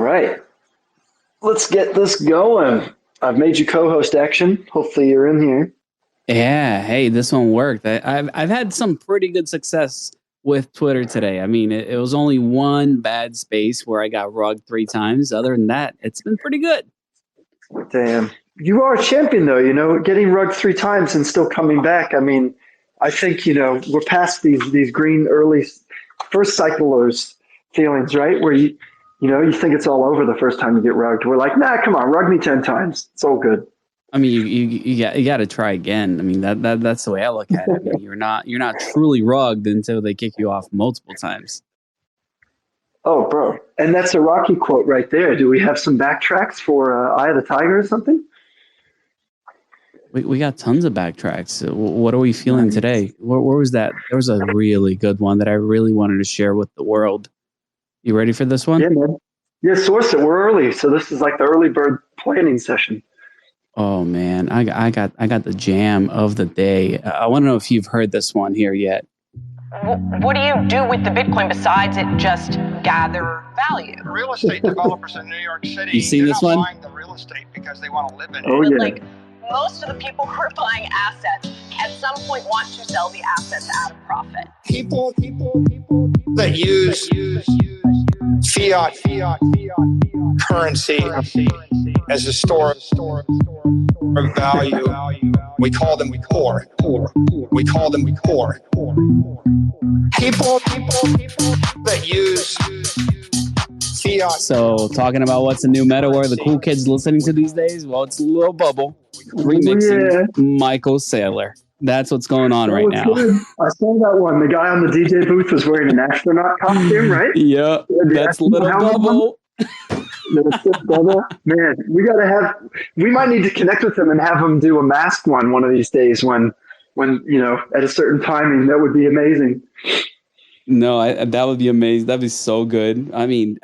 right. Let's get this going. I've made you co-host action. Hopefully you're in here. Yeah, hey, this one worked. I've had some pretty good success with Twitter today. I mean, it was only one bad space where I got rugged 3 times. Other than that, it's been pretty good. Damn. You are a champion, though, getting rugged 3 times and still coming back. I mean, I think, we're past these green early first cyclers feelings, right? Where you think it's all over the first time you get rugged. We're like, nah, come on, rug me 10 times. It's all good. I mean, you got to try again. I mean, that's the way I look at it. I mean, you're not truly rugged until they kick you off multiple times. Oh, bro. And that's a Rocky quote right there. Do we have some backtracks for Eye of the Tiger or something? We got tons of backtracks. What are we feeling today? Where was that? There was a really good one that I really wanted to share with the world. You ready for this one? Yeah, man. Yeah, source it. We're early. So this is like the early bird planning session. Oh man, I got the jam of the day. I want to know if you've heard this one here yet. What do you do with the Bitcoin besides it just gather value? Real estate developers in New York City, you seen this one? Buying the real estate because they want to live in it. Oh, yeah. Like most of the people who are buying assets at some point want to sell the assets at a profit. People that use fiat currency as a store of value, we call them poor. We call them poor. People that use fiat. So talking about what's the new meta where the cool kids listening to these days? Well, it's Lil Bubble remixing Michael Saylor. That's what's going on right now. Good. I saw that one. The guy on the DJ booth was wearing an astronaut costume, right? Yeah, that's Little Bubble. Man, we might need to connect with him and have him do a masked one of these days when at a certain timing. That would be amazing. No, that would be amazing. That'd be so good. I mean,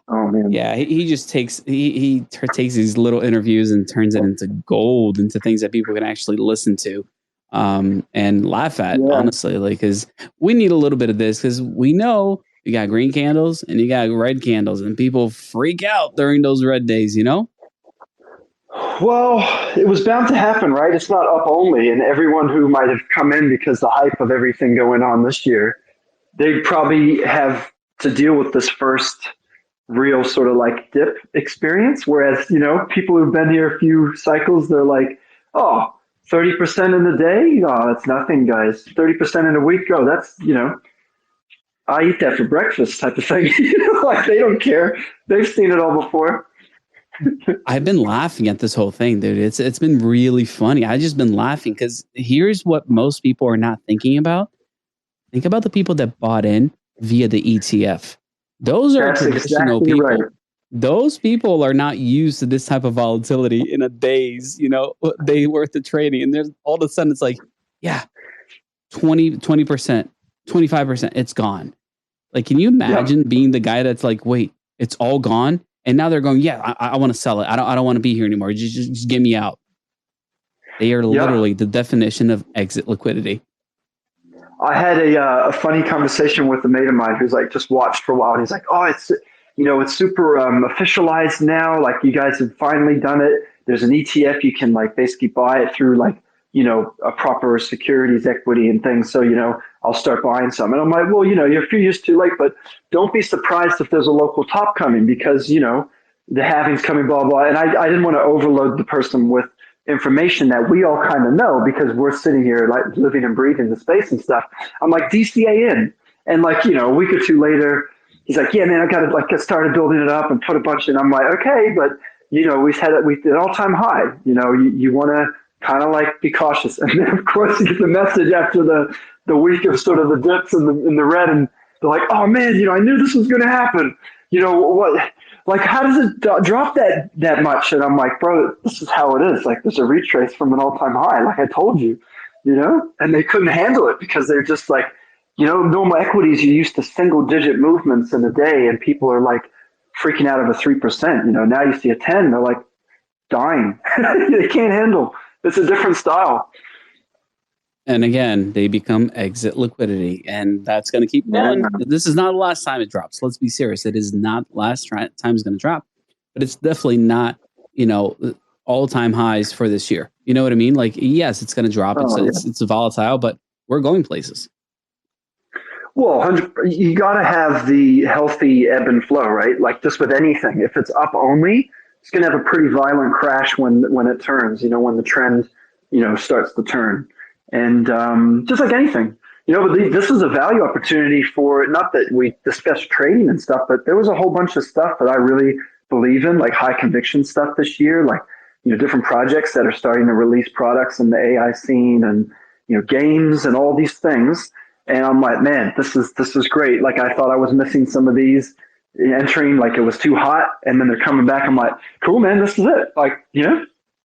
oh man, yeah, he just takes these little interviews and turns it into gold, into things that people can actually listen to and laugh at. Yeah. Honestly, because we need a little bit of this, because we know you got green candles and you got red candles, and people freak out during those red days, Well, it was bound to happen, right? It's not up only, and everyone who might have come in because the hype of everything going on this year, they probably have to deal with this first real sort of like dip experience. Whereas, people who've been here a few cycles, they're like, oh, 30% in a day? Oh, that's nothing, guys. 30% in a week? Oh, that's, I eat that for breakfast type of thing. Like they don't care. They've seen it all before. I've been laughing at this whole thing, dude. It's been really funny. I've just been laughing because here's what most people are not thinking about. Think about the people that bought in via the ETF. Those are traditional exactly people. Right. Those people are not used to this type of volatility in a day's, day worth of trading. And there's all of a sudden it's like, yeah, 20%, 25%, it's gone. Like, can you imagine being the guy that's like, wait, it's all gone? And now they're going, yeah, I want to sell it. I don't want to be here anymore. Just get me out. They are literally the definition of exit liquidity. I had a funny conversation with a mate of mine who's like just watched for a while. And he's like, oh, it's super officialized now. Like you guys have finally done it. There's an ETF. You can like basically buy it through like, a proper securities equity and things. So, I'll start buying some. And I'm like, well, you're a few years too late, but don't be surprised if there's a local top coming because, the halving's coming, blah, blah. And I didn't want to overload the person with information that we all kind of know because we're sitting here like living and breathing the space and stuff. I'm like, DCA in. And like, a week or two later, he's like, yeah, man, I got to like get started building it up and put a bunch in. I'm like, okay, but, we've had an all-time high. You want to kind of like be cautious. And then, of course, you get the message after the week of sort of the dips in the red, and they're like, oh man, I knew this was going to happen. What, like, how does it drop that much? And I'm like, bro, this is how it is. Like, there's a retrace from an all-time high. Like I told you, and they couldn't handle it because they're just like, normal equities, you're used to single digit movements in a day, and people are like freaking out of a 3%. Now you see a 10, they're like dying. They can't handle. It's a different style. And again, they become exit liquidity, and that's going to keep going. This is not the last time it drops. Let's be serious. It is not the last time it's going to drop, but it's definitely not, all-time highs for this year. You know what I mean? Like, yes, it's going to drop. It's volatile, but we're going places. Well, you got to have the healthy ebb and flow, right? Like just with anything, if it's up only, it's going to have a pretty violent crash when it turns, when the trend, starts to turn. And just like anything, but this is a value opportunity for, not that we discussed trading and stuff, but there was a whole bunch of stuff that I really believe in, like high conviction stuff this year, like, different projects that are starting to release products in the AI scene and, games and all these things. And I'm like, man, this is great. Like I thought I was missing some of these entering, like it was too hot, and then they're coming back. I'm like, cool, man, this is it. Like,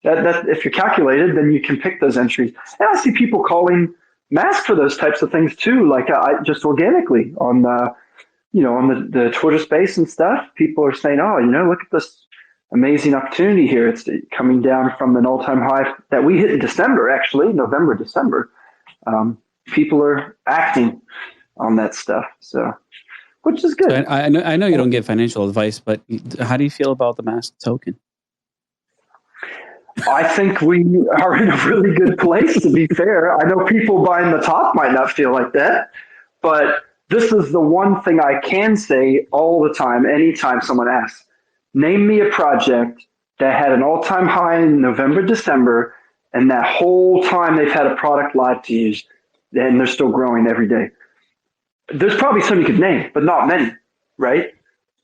that if you're calculated, then you can pick those entries. And I see people calling MASQ for those types of things too. Like I just organically on on the Twitter space and stuff, people are saying, oh, look at this amazing opportunity here. It's coming down from an all-time high that we hit in December, actually, November, December. People are acting on that stuff, so which is good. So I know you don't give financial advice, but how do you feel about the MASQ token? I think we are in a really good place, to be fair. I know people buying the top might not feel like that, but this is the one thing I can say all the time, anytime someone asks, name me a project that had an all-time high in November, December, and that whole time they've had a product live to use, and they're still growing every day. There's probably some you could name, but not many, right?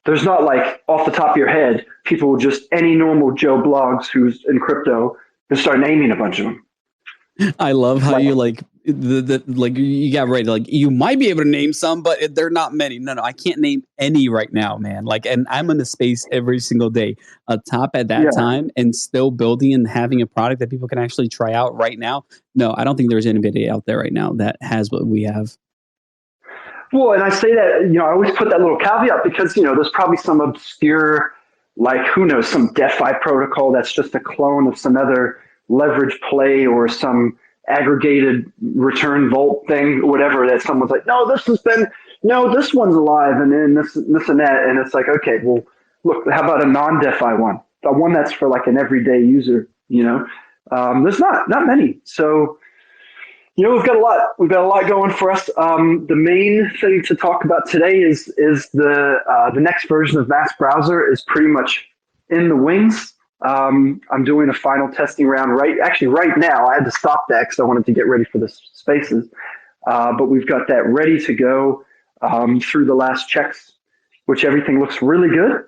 There's not like off the top of your head, people will just, any normal Joe Blogs who's in crypto, and start naming a bunch of them. I love how you like you got ready. Like you might be able to name some, but they're not many. No, I can't name any right now, man. Like, and I'm in the space every single day, top at that time, and still building and having a product that people can actually try out right now. No, I don't think there's anybody out there right now that has what we have. Well, and I say that, I always put that little caveat because, there's probably some obscure, like, who knows, some DeFi protocol that's just a clone of some other leverage play or some aggregated return vault thing, whatever, that someone's like, no, this one's alive, and then this and that. And it's like, okay, well, look, how about a non-DeFi one? A one that's for like an everyday user, There's not many. So, we've got a lot going for us. The main thing to talk about today is the next version of MASQ browser is pretty much in the wings. I'm doing a final testing round right now. I had to stop that because I wanted to get ready for the spaces. But we've got that ready to go through the last checks, which everything looks really good.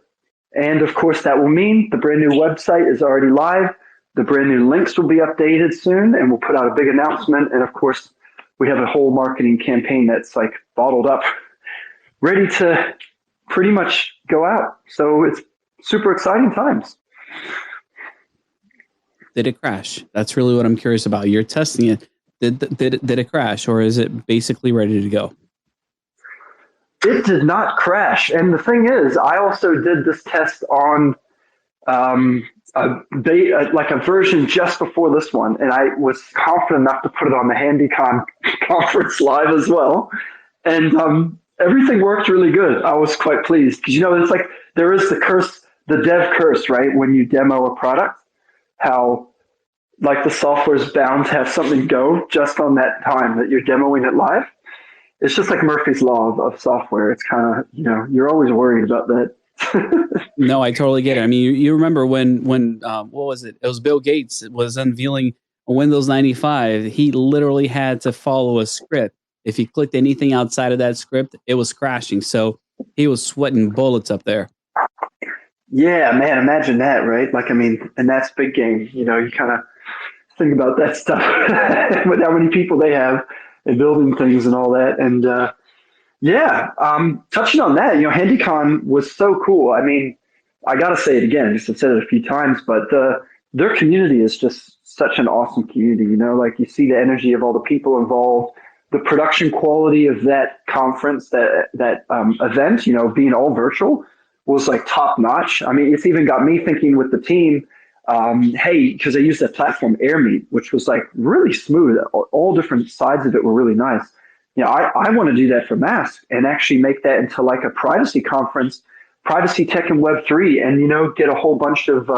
And of course, that will mean the brand new website is already live. The brand new links will be updated soon, and we'll put out a big announcement. And of course, we have a whole marketing campaign that's like bottled up, ready to pretty much go out. So it's super exciting times. Did it crash? That's really what I'm curious about. You're testing it. Did it crash, or is it basically ready to go? It did not crash. And the thing is, I also did this test on like a version just before this one, and I was confident enough to put it on the HandyCon conference live as well. And everything worked really good. I was quite pleased because, it's like there is the dev curse, right? When you demo a product, how like the software is bound to have something go just on that time that you're demoing it live. It's just like Murphy's Law of software. It's kind of, you're always worried about that. No, I totally get it. I mean, you remember when what was it? It was Bill Gates was unveiling Windows 95. He literally had to follow a script. If he clicked anything outside of that script, it was crashing. So he was sweating bullets up there. Yeah, man, imagine that, right? Like, I mean, and that's big game. You kind of think about that stuff with how many people they have and building things and all that. And touching on that, HandyCon was so cool. I mean, I got to say it again, just I've said it a few times, but their community is just such an awesome community. Like you see the energy of all the people involved, the production quality of that conference, that event, being all virtual was like top notch. I mean, it's even got me thinking with the team, hey, because I used that platform AirMeet, which was like really smooth. All different sides of it were really nice. I want to do that for MASQ and actually make that into like a privacy conference, privacy tech and Web3, and, get a whole bunch of,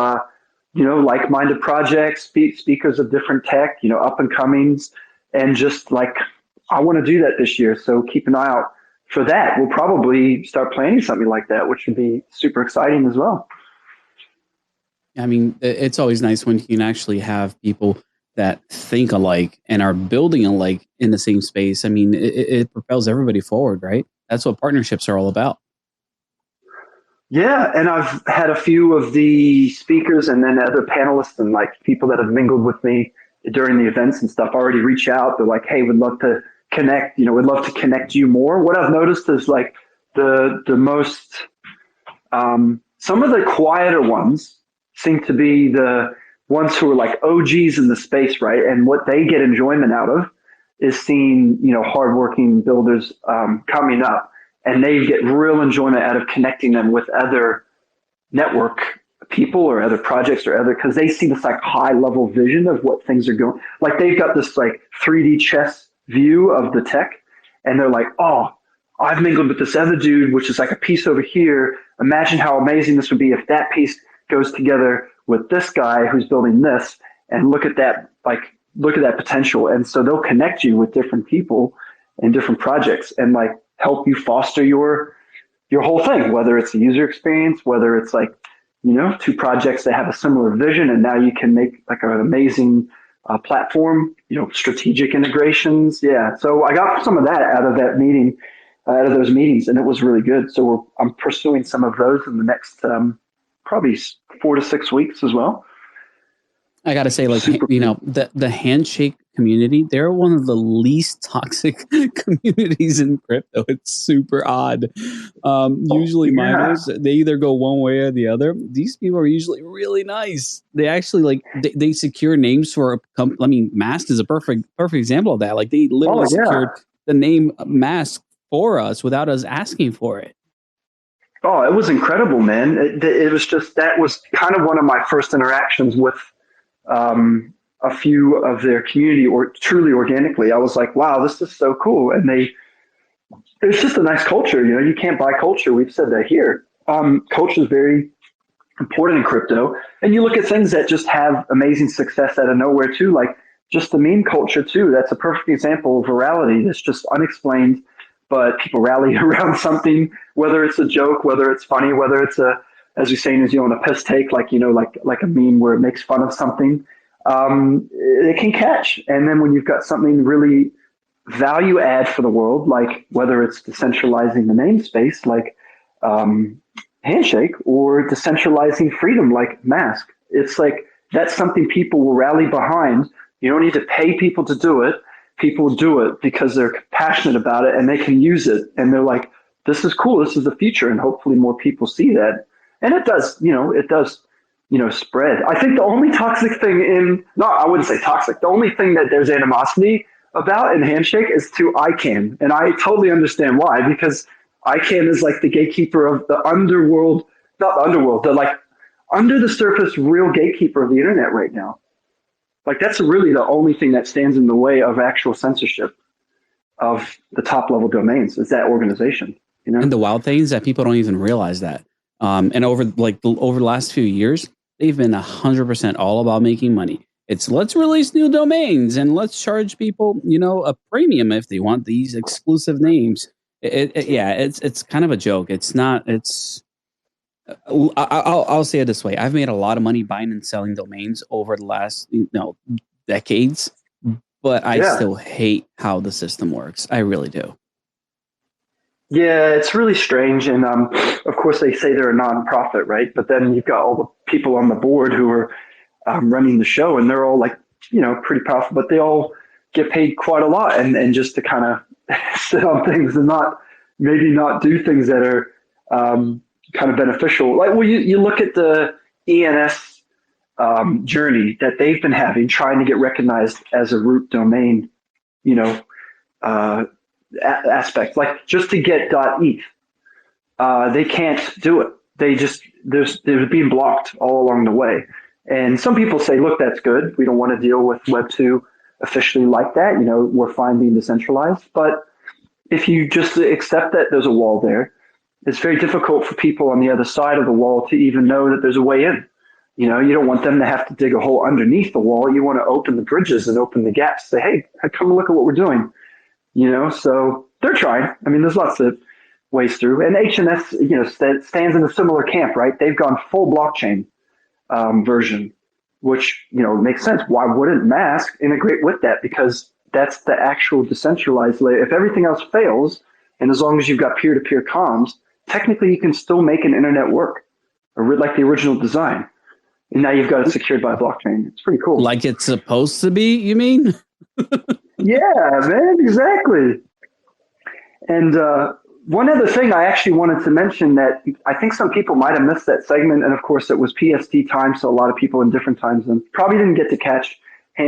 like-minded projects, speakers of different tech, up and comings, and just like, I want to do that this year. So keep an eye out for that. We'll probably start planning something like that, which would be super exciting as well. I mean, it's always nice when you can actually have people that think alike and are building alike in the same space. I mean, it propels everybody forward, right? That's what partnerships are all about. Yeah, and I've had a few of the speakers and then other panelists and like people that have mingled with me during the events and stuff already reach out. They're like, hey, we'd love to connect, we'd love to connect you more. What I've noticed is like the most, some of the quieter ones seem to be the ones who are like OGs in the space, right? And what they get enjoyment out of is seeing, hardworking builders coming up, and they get real enjoyment out of connecting them with other network people or other projects or other, because they see this like high level vision of what things are going. Like they've got this like 3D chess view of the tech, and they're like, oh, I've mingled with this other dude, which is like a piece over here. Imagine how amazing this would be if that piece goes together with this guy who's building this, and look at that potential. And so they'll connect you with different people and different projects and like help you foster your whole thing, whether it's a user experience, whether it's like, two projects that have a similar vision, and now you can make like an amazing platform, strategic integrations. Yeah. So I got some of that out of that meeting, out of those meetings, and it was really good. So I'm pursuing some of those in the next probably 4 to 6 weeks as well. I got to say, like, the handshake community, they're one of the least toxic communities in crypto. It's super odd. Usually miners, they either go one way or the other. These people are usually really nice. They actually like, they secure names for a company. I mean, MASQ is a perfect example of that. Like they literally secured the name MASQ for us without us asking for it. Oh, it was incredible, man. It was just, that was kind of one of my first interactions with a few of their community, or truly organically. I was like, wow, this is so cool. And it's just a nice culture. You can't buy culture. We've said that here. Culture is very important in crypto. And you look at things that just have amazing success out of nowhere too, like just the meme culture too. That's a perfect example of virality. That's just unexplained, but people rally around something, whether it's a joke, whether it's funny, whether it's as we say in New Zealand, a piss take, like a meme where it makes fun of something. It can catch. And then when you've got something really value add for the world, like whether it's decentralizing the namespace, like Handshake, or decentralizing freedom, like MASQ, it's like that's something people will rally behind. You don't need to pay people to do it. People do it because they're passionate about it and they can use it. And they're like, this is cool. This is the future. And hopefully more people see that. And it does, spread. I think the only toxic thing I wouldn't say toxic. The only thing that there's animosity about in Handshake is to ICANN. And I totally understand why, because ICANN is like the gatekeeper of the underworld, not the underworld, the like under the surface real gatekeeper of the internet right now. Like that's really the only thing that stands in the way of actual censorship of the top level domains is that organization. And the wild thing is that people don't even realize that. And over the last few years, they've been 100% all about making money. It's let's release new domains and let's charge people, a premium if they want these exclusive names. It's kind of a joke. It's not. I'll say it this way. I've made a lot of money buying and selling domains over the last decades, but I still hate how the system works. I really do. Yeah, it's really strange. And of course, they say they're a nonprofit, right? But then you've got all the people on the board who are running the show, and they're all like, pretty powerful, but they all get paid quite a lot. And just to kind of sit on things and maybe not do things that are kind of beneficial. Like, well, you look at the ENS journey that they've been having, trying to get recognized as a root domain, aspect, like just to get .eth, they can't do it. They're being blocked all along the way. And some people say, look, that's good. We don't want to deal with Web 2 officially like that. You know, we're fine being decentralized. But if you just accept that there's a wall there, it's very difficult for people on the other side of the wall to even know that there's a way in. You know, you don't want them to have to dig a hole underneath the wall. You want to open the bridges and open the gaps. Say, hey, come and look at what we're doing. You know, so they're trying. I mean, there's lots of ways through. And HNS, you know, stands in a similar camp, right? They've gone full blockchain version, which, you know, makes sense. Why wouldn't MASQ integrate with that? Because that's the actual decentralized layer. If everything else fails, and as long as you've got peer-to-peer comms, technically you can still make an internet work, or like the original design. And now you've got it secured by blockchain. It's pretty cool. Like it's supposed to be, you mean? Yeah, man, exactly. And one other thing I actually wanted to mention that I think some people might have missed that segment, and of course it was PST time, so a lot of people in different time zones probably didn't get to catch the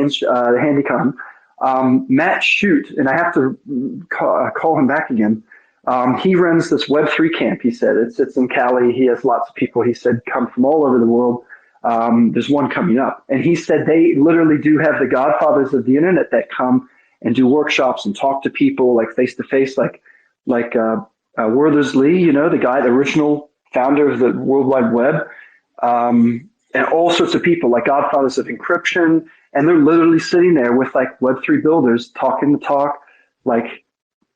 Handycom. Matt Shute, and I have to call him back again. He runs this Web3 camp, he said. It's in Cali. He has lots of people, he said, come from all over the world. There's one coming up. And he said they literally do have the godfathers of the internet that come and do workshops and talk to people like face-to-face, like Werther's Lee, you know, the guy, the original founder of the World Wide Web, and all sorts of people like godfathers of encryption. And they're literally sitting there with like Web3 builders talking the talk, like,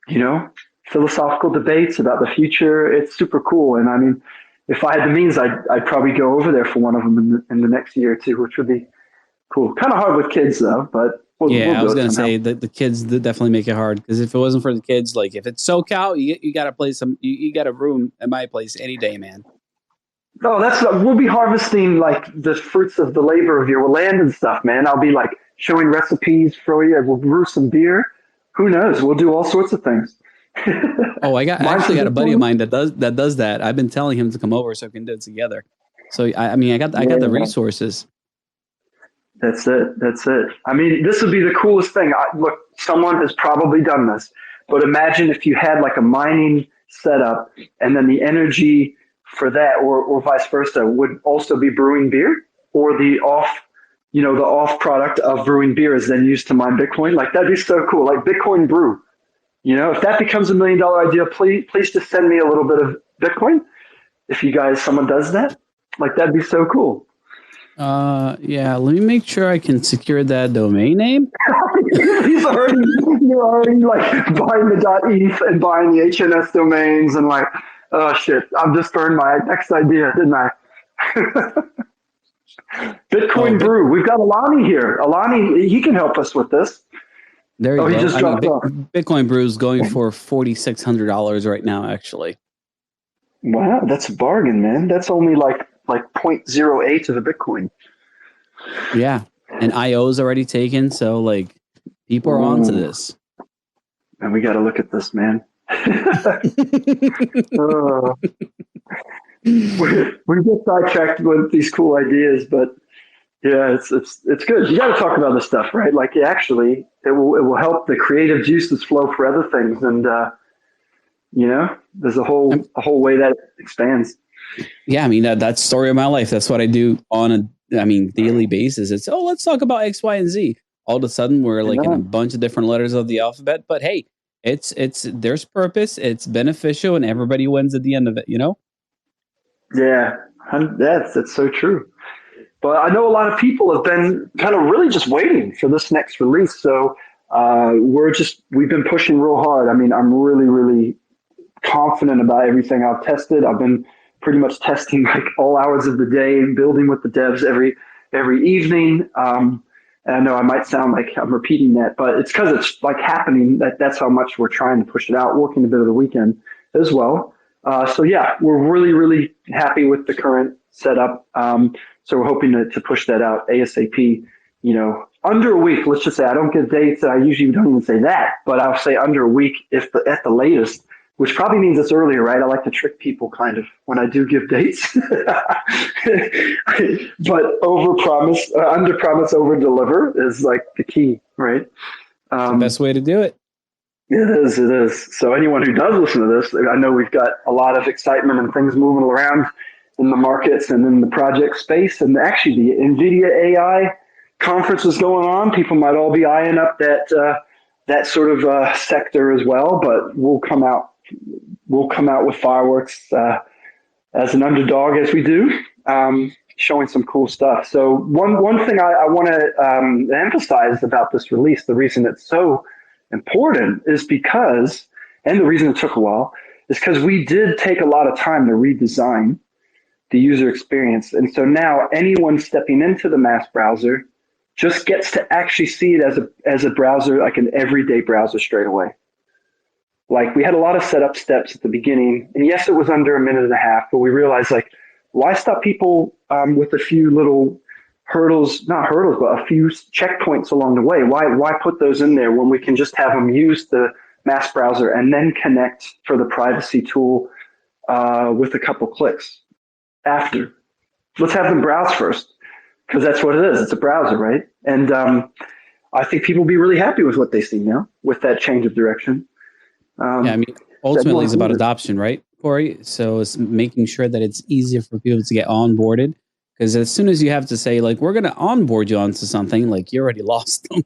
you know, philosophical debates about the future. It's super cool. And I mean, if I had the means, I'd probably go over there for one of them in the next year or two, which would be cool. Kind of hard with kids though, but I was going to say that the kids definitely make it hard, because if it wasn't for the kids, like if it's SoCal, you got to play you got a room at my place any day, man. No, we'll be harvesting like the fruits of the labor of your land and stuff, man. I'll be like showing recipes for you. We'll brew some beer. Who knows? We'll do all sorts of things. Oh, I actually got a buddy of mine that does that. I've been telling him to come over so we can do it together. So I got the resources. That's it. I mean, this would be the coolest thing. Look, someone has probably done this, but imagine if you had like a mining setup and then the energy for that or vice versa would also be brewing beer, or the off product of brewing beer is then used to mine Bitcoin. Like that'd be so cool. Like Bitcoin brew. You know, if that becomes $1 million idea, please just send me a little bit of Bitcoin. If someone does that, like that'd be so cool. Yeah, let me make sure I can secure that domain name. You're already like buying the .eth and buying the HNS domains and like, oh shit, I've just burned my next idea, didn't I? Bitcoin Brew. We've got Alani here. Alani, he can help us with this. There you go. He just dropped off. Bitcoin Brew is going for $4,600 right now, actually. Wow, that's a bargain, man. That's only like 0.08 of a Bitcoin. Yeah, and IO is already taken, so like people are onto this. And we got to look at this, man. We get sidetracked with these cool ideas, but yeah, it's good. You got to talk about this stuff, right? Like actually, it will help the creative juices flow for other things, and you know, there's a whole way that it expands. Yeah, I mean that's the story of my life. That's what I do on a daily basis. It's let's talk about X, Y, and Z. All of a sudden, we're like in a bunch of different letters of the alphabet. But hey, it's there's purpose. It's beneficial, and everybody wins at the end of it. You know? Yeah, that's so true. But I know a lot of people have been kind of really just waiting for this next release. So we've been pushing real hard. I mean, I'm really, really confident about everything I've tested. I've been pretty much testing like all hours of the day and building with the devs every evening. And I know I might sound like I'm repeating that, but it's because it's like happening. That's how much we're trying to push it out, working a bit of the weekend as well. So yeah, we're really, really happy with the current setup. So we're hoping to push that out ASAP, you know, under a week. Let's just say I don't give dates. I usually don't even say that, but I'll say under a week at the latest, which probably means it's earlier, right? I like to trick people kind of when I do give dates, but under promise, over deliver is like the key, right? The best way to do it. It is. So anyone who does listen to this, I know we've got a lot of excitement and things moving around in the markets and in the project space. And actually, the NVIDIA AI conference is going on. People might all be eyeing up that sort of sector as well. But we'll come out with fireworks as an underdog as we do, showing some cool stuff. So one thing I want to emphasize about this release, the reason it's so important is because, and the reason it took a while, is because we did take a lot of time to redesign the user experience. And so now anyone stepping into the MASQ browser just gets to actually see it as a browser, like an everyday browser straight away. Like, we had a lot of setup steps at the beginning, and yes, it was under a minute and a half, but we realized, like, why stop people with a few little hurdles, not hurdles, but a few checkpoints along the way? Why put those in there when we can just have them use the MASQ browser and then connect for the privacy tool with a couple clicks after? Let's have them browse first, because that's what it is. It's a browser, right? And I think people will be really happy with what they see now with that change of direction. I mean, ultimately it's about adoption, right, Corey? So it's making sure that it's easier for people to get onboarded, because as soon as you have to say, like, we're going to onboard you onto something, like, you already lost them.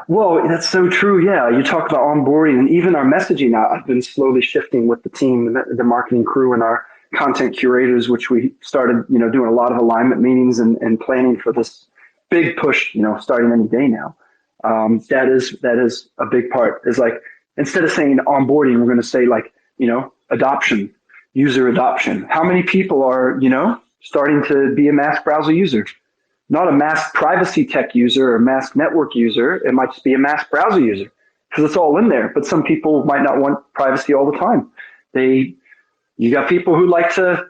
Well, that's so true. Yeah, you talk about onboarding, and even our messaging. I've been slowly shifting with the team, the marketing crew, and our content curators, which we started, doing a lot of alignment meetings and planning for this big push, starting any day now. That is a big part. Is like, instead of saying onboarding, we're going to say, like, adoption, user adoption. How many people are, starting to be a MASQ browser user? Not a MASQ privacy tech user or MASQ network user. It might just be a MASQ browser user, because it's all in there. But some people might not want privacy all the time. You got people who like to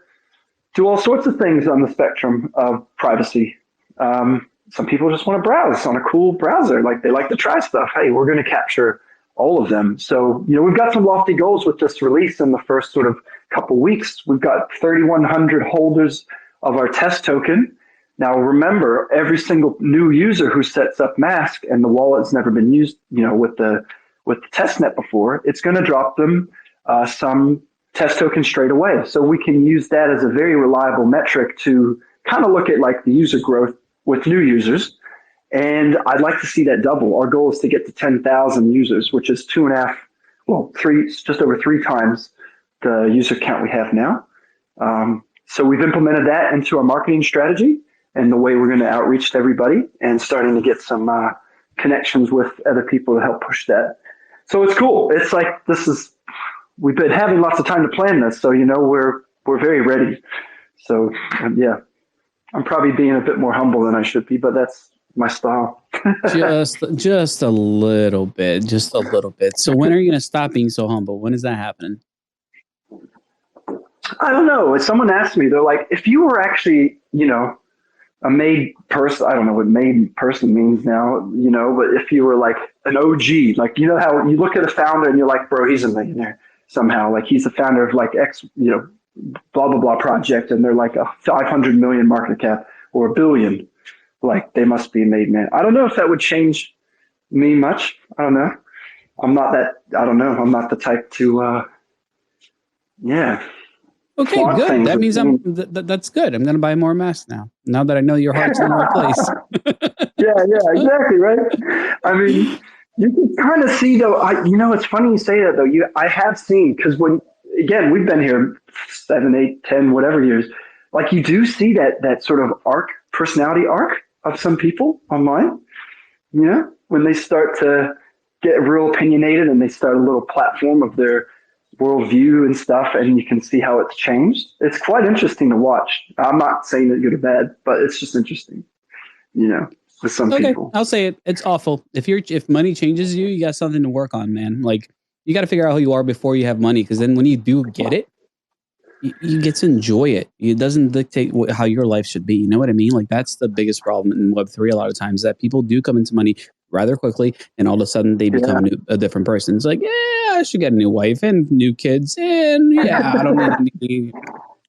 do all sorts of things on the spectrum of privacy. Some people just want to browse on a cool browser. Like, they like to try stuff. Hey, we're going to capture all of them. So, we've got some lofty goals with this release in the first sort of couple weeks. We've got 3,100 holders of our test token. Now, remember, every single new user who sets up MASQ and the wallet's never been used, with the testnet before, it's going to drop them some test tokens straight away. So we can use that as a very reliable metric to kind of look at, like, the user growth with new users. And I'd like to see that double. Our goal is to get to 10,000 users, which is just over 3 times the user count we have now. So we've implemented that into our marketing strategy and the way we're going to outreach to everybody, and starting to get some connections with other people to help push that. So it's cool. It's like, we've been having lots of time to plan this. So, we're very ready. So yeah, I'm probably being a bit more humble than I should be, but that's my style. just a little bit. So when are you going to stop being so humble? When is that happening? I don't know. Someone asked me, they're like, if you were actually, a made person, I don't know what made person means now, but if you were like an OG, like, how you look at a founder and you're like, bro, he's a millionaire somehow. Like, he's the founder of like X, blah, blah, blah project. And they're like a 500 million market cap or $1 billion. Like, they must be a made man. I don't know if that would change me much. I don't know. I'm not the type to, yeah. Okay, good. That means that's good. I'm going to buy more masks now that I know your heart's in the right place. yeah, exactly, right? I mean, you can kind of see, though, it's funny you say that, though. I have seen, because we've been here 7, 8, 10, whatever years, like, you do see that sort of personality arc of some people online, when they start to get real opinionated and they start a little platform of their worldview and stuff, and you can see how it's changed. It's quite interesting to watch. I'm not saying that good or bad, but it's just interesting, with some people. I'll say it. It's awful. If money changes you, you got something to work on, man. Like, you got to figure out who you are before you have money, because then when you do get it, you get to enjoy it. It doesn't dictate how your life should be. You know what I mean? Like, that's the biggest problem in Web3 a lot of times, that people do come into money rather quickly, and all of a sudden they become a different person. It's like, yeah, I should get a new wife and new kids, and yeah, I don't need any,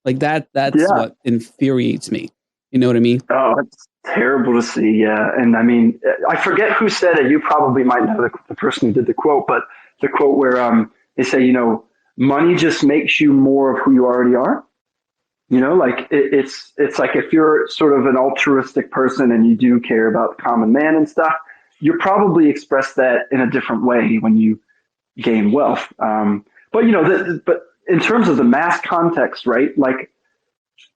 like that. That's what infuriates me. You know what I mean? Oh, it's terrible to see. Yeah, and I mean, I forget who said it. You probably might know the person who did the quote, but the quote where they say, money just makes you more of who you already are. You know, like it's like if you're sort of an altruistic person and you do care about the common man and stuff, you probably express that in a different way when you gain wealth. But you know, but in terms of the mass context, right? Like,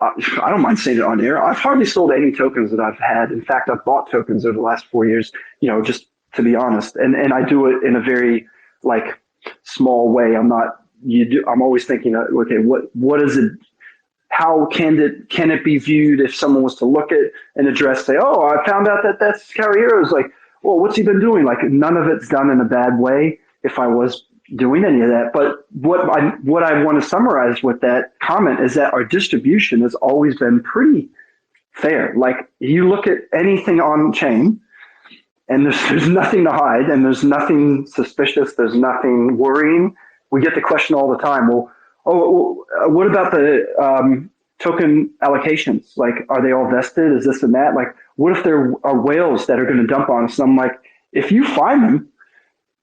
I don't mind saying it on air. I've hardly sold any tokens that I've had. In fact, I've bought tokens over the last 4 years. You know, just to be honest, and I do it in a very like small way. I'm not. I'm always thinking, okay, what is it? How can it be viewed if someone was to look at an address, say, oh, I found out that that's Carriero's. Like, well, what's he been doing? Like, none of it's done in a bad way. If I was doing any of that, but what I want to summarize with that comment is that our distribution has always been pretty fair. Like, you look at anything on chain, and there's nothing to hide, and there's nothing suspicious. There's nothing worrying. We get the question all the time. Well, what about the token allocations? Like, are they all vested? Is this and that? Like, what if there are whales that are going to dump on us? And I'm like, if you find them,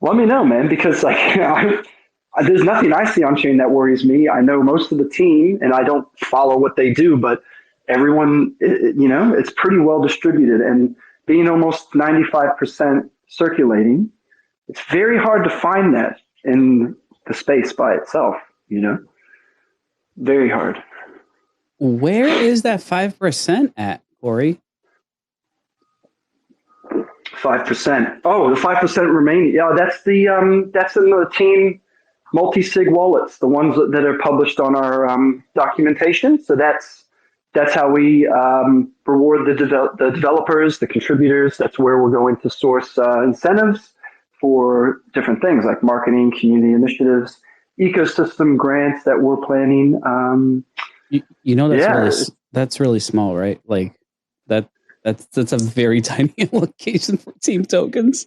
let me know, man, because like there's nothing I see on chain that worries me. I know most of the team, and I don't follow what they do, but everyone, you know, it's pretty well distributed. And being almost 95% circulating, it's very hard to find that in the space by itself, you know, very hard. Where is that 5% at, Corey? 5%. Oh, the 5% remaining. Yeah, that's in the team multi-sig wallets, the ones that are published on our documentation. So that's how we reward the developers, the contributors. That's where we're going to source incentives for different things like marketing, community initiatives, ecosystem grants that we're planning. You know, that's really small, right? Like that's a very tiny allocation for team tokens.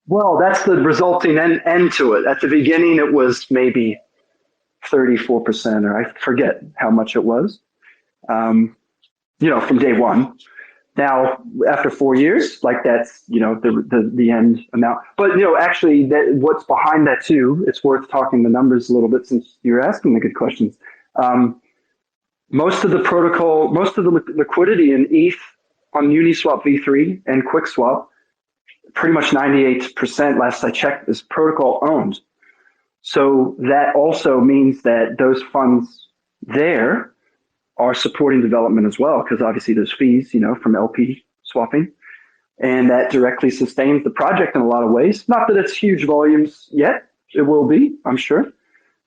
Well, that's the resulting end to it. At the beginning, it was maybe 34%, or I forget how much it was, you know, from day one. Now, after 4 years, like that's, you know, the end amount. But, you know, actually, what's behind that too, it's worth talking the numbers a little bit since you're asking the good questions. Most of the liquidity in ETH on Uniswap v3 and QuickSwap, pretty much 98%, last I checked, is protocol owned. So that also means that those funds there are supporting development as well, because obviously there's fees, you know, from LP swapping, and that directly sustains the project in a lot of ways. Not that it's huge volumes yet. It will be, I'm sure.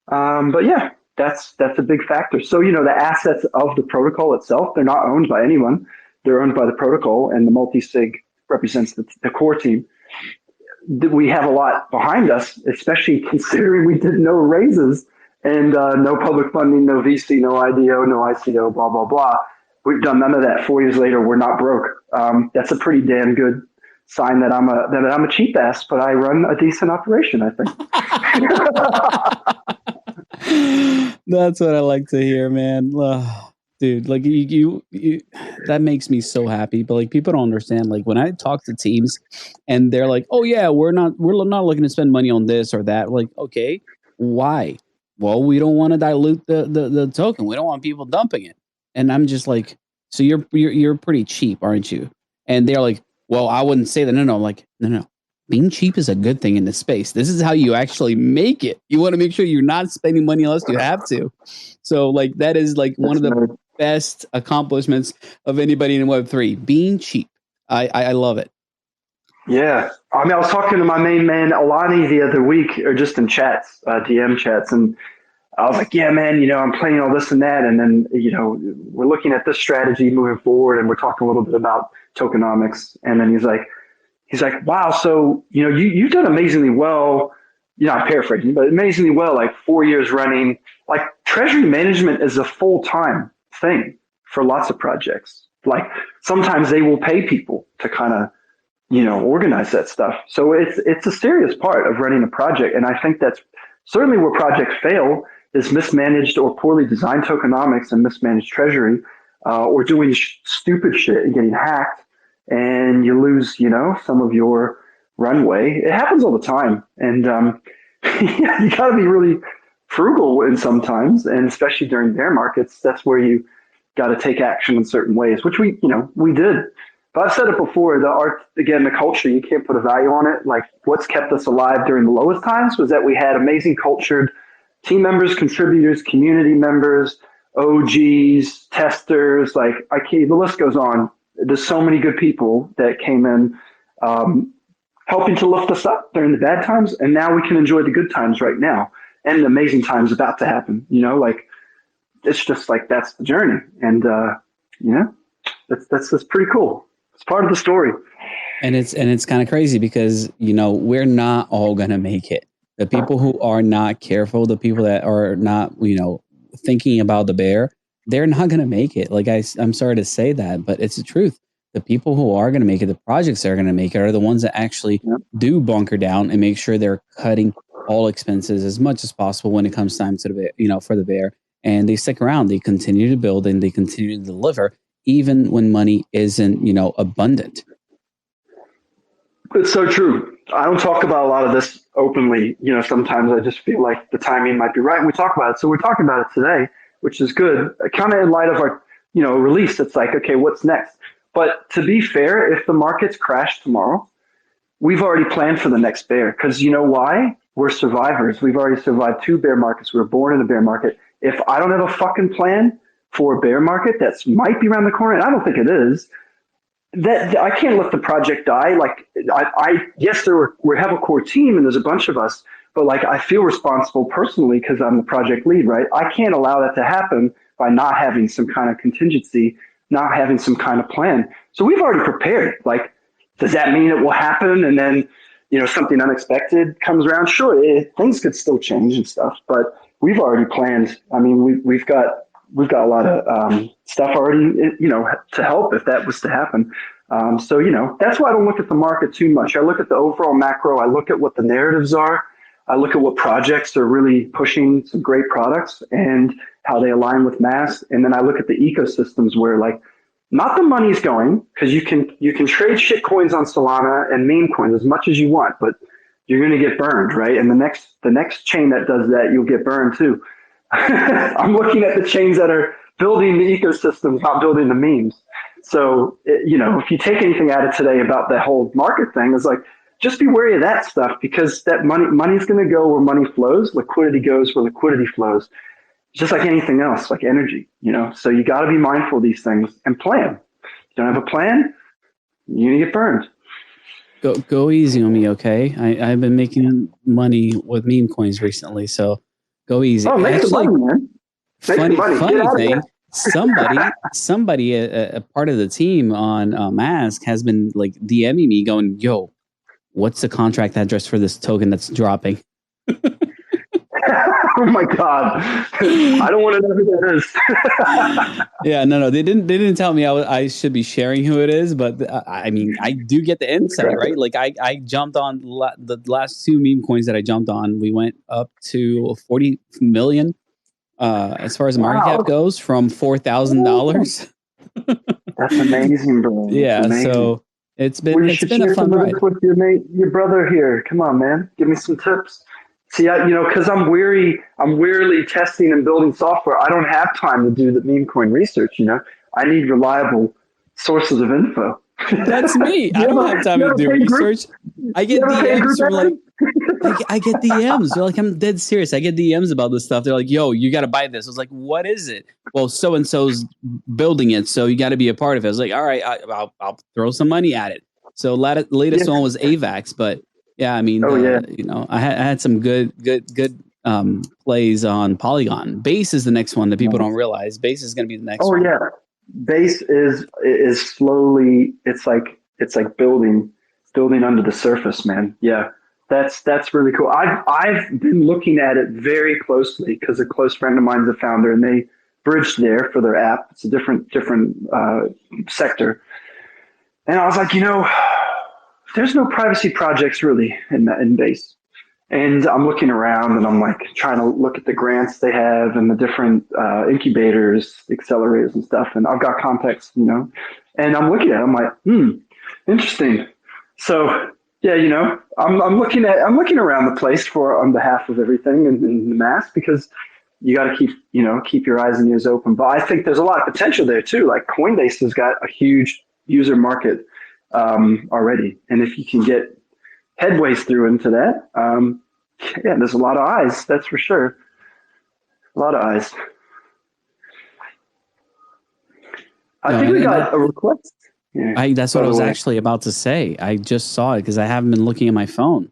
But yeah, that's a big factor. So, you know, the assets of the protocol itself, they're not owned by anyone. They're owned by the protocol, and the multi-sig represents the core team. We have a lot behind us, especially considering we did no raises and no public funding, no VC, no IDO, no ICO, blah, blah, blah. We've done none of that. 4 years later, we're not broke. That's a pretty damn good sign that I'm a cheap ass, but I run a decent operation, I think. That's what I like to hear, man. Dude, like you that makes me so happy. But like, people don't understand. Like, when I talk to teams and they're like, "Oh yeah, we're not looking to spend money on this or that." Like, okay, why? Well, we don't want to dilute the token. We don't want people dumping it. And I'm just like, so you're pretty cheap, aren't you? And they're like, well, I wouldn't say that. No. I'm like, no. Being cheap is a good thing in this space. This is how you actually make it. You want to make sure you're not spending money unless you have to. So like, that is like one of the best accomplishments of anybody in Web3, being cheap. I love it. Yeah. I mean, I was talking to my main man, Alani, the other week, or just in chats, DM chats. And I was like, yeah, man, you know, I'm playing all this and that. And then, you know, we're looking at this strategy moving forward, and we're talking a little bit about tokenomics. And then he's like, wow, so, you know, you've done amazingly well, you know, I'm paraphrasing, but amazingly well, like 4 years running. Like, treasury management is a full-time thing for lots of projects. Like, sometimes they will pay people to kind of, you know, organize that stuff. So it's a serious part of running a project. And I think that's certainly where projects fail, is mismanaged or poorly designed tokenomics and mismanaged treasury, or doing stupid shit and getting hacked, and you lose, you know, some of your runway. It happens all the time. And yeah, you got to be really frugal in sometimes, and especially during bear markets, that's where you got to take action in certain ways, which we did. But I've said it before, the art, again, the culture, you can't put a value on it. Like what's kept us alive during the lowest times was that we had amazing cultured team members, contributors, community members, OGs, testers, like the list goes on. There's so many good people that came in helping to lift us up during the bad times. And now we can enjoy the good times right now and the amazing times about to happen. Like it's just like that's the journey. And, that's pretty cool. It's part of the story. And it's kind of crazy because, we're not all going to make it. The people who are not careful, the people that are not, thinking about the bear, they're not going to make it. Like I'm sorry to say that, but it's the truth. The people who are going to make it, the projects that are going to make it are the ones that actually do bunker down and make sure they're cutting all expenses as much as possible when it comes time to the bear, for the bear. And they stick around, they continue to build and they continue to deliver even when money isn't, abundant. It's so true. I don't talk about a lot of this openly. Sometimes I just feel like the timing might be right and we talk about it. So we're talking about it today, which is good. Kind of in light of our, release, it's like, okay, what's next? But to be fair, if the markets crash tomorrow, we've already planned for the next bear. Because you know why? We're survivors. We've already survived 2 bear markets. We were born in a bear market. If I don't have a fucking plan for a bear market that might be around the corner, and I don't think it is, that I can't let the project die. Like yes, we have a core team and there's a bunch of us, but like I feel responsible personally because I'm the project lead, right? I can't allow that to happen by not having some kind of contingency, not having some kind of plan. So we've already prepared. Like, does that mean it will happen and then, something unexpected comes around? Sure, things could still change and stuff, but we've already planned. I mean, we've got a lot of stuff already, to help if that was to happen. So, that's why I don't look at the market too much. I look at the overall macro. I look at what the narratives are. I look at what projects are really pushing some great products and how they align with MASQ. And then I look at the ecosystems where like, not the money's going, because you can trade shit coins on Solana and meme coins as much as you want, but you're going to get burned, right? And the next chain that does that, you'll get burned too. I'm looking at the chains that are building the ecosystems, not building the memes. So, if you take anything out of today about that whole market thing, it's like, just be wary of that stuff because that money's going to go where money flows. Liquidity goes where liquidity flows. Just like anything else, like energy, So you got to be mindful of these things and plan. If you don't have a plan, you're going to get burned. Go easy on me, okay? I've been making money with meme coins recently, so go easy. Oh, make some money, man. Funny thing, somebody, a part of the team on MASQ has been like DMing me going, yo, what's the contract address for this token that's dropping? Oh my God. I don't want to know who that is. Yeah, no, they didn't tell me I should be sharing who it is, but I mean, I do get the insight, right? Like I jumped on the last 2 meme coins that I jumped on. We went up to 40 million as far as market cap goes from $4,000. That's amazing, bro. Yeah, amazing. So it's been a fun ride. With your brother here. Come on, man. Give me some tips. See, because I'm wearily testing and building software. I don't have time to do the meme coin research. I need reliable sources of info. That's me. I don't have time to do research. I get DMs from I get DMs. They're like, I'm dead serious. I get DMs about this stuff. They're like, yo, you got to buy this. I was like, what is it? Well, so-and-so's building it, so you got to be a part of it. I was like, all right, I'll throw some money at it. So latest one was AVAX, but yeah, I mean, I had some good plays on Polygon. Base is the next one that people don't realize. Base is going to be the next one. Oh yeah, Base is slowly. It's like building under the surface, man. Yeah, that's really cool. I've been looking at it very closely because a close friend of mine is a founder, and they bridged there for their app. It's a different sector, and I was like, there's no privacy projects really in Base. And I'm looking around and I'm like trying to look at the grants they have and the different incubators, accelerators and stuff. And I've got contacts, and I'm looking at it. I'm like, interesting. So, Yeah, I'm looking around the place for on behalf of everything in the MASQ, because you got to keep your eyes and ears open. But I think there's a lot of potential there too. Like Coinbase has got a huge user market already, and if you can get headways through into that, yeah, there's a lot of eyes. That's for sure. A lot of eyes. I think we got a request. Yeah, that's what I was actually about to say. I just saw it because I haven't been looking at my phone.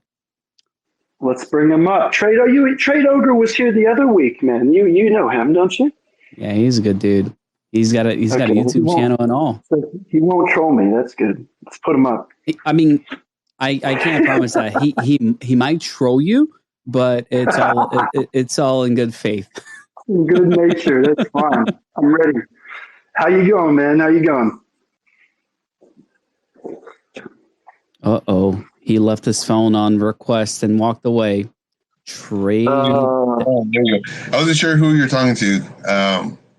Let's bring him up. Trade Ogre was here the other week, man. You know him, don't you? Yeah, he's a good dude. He's got a YouTube channel and all. So he won't troll me. That's good. Let's put him up. I mean, I can't promise that he might troll you, but it's all in good faith. In good nature. That's fine. I'm ready. How you going, man? How you going? Uh-oh. He left his phone on request and walked away. Trade. There you go. I wasn't sure who you're talking to,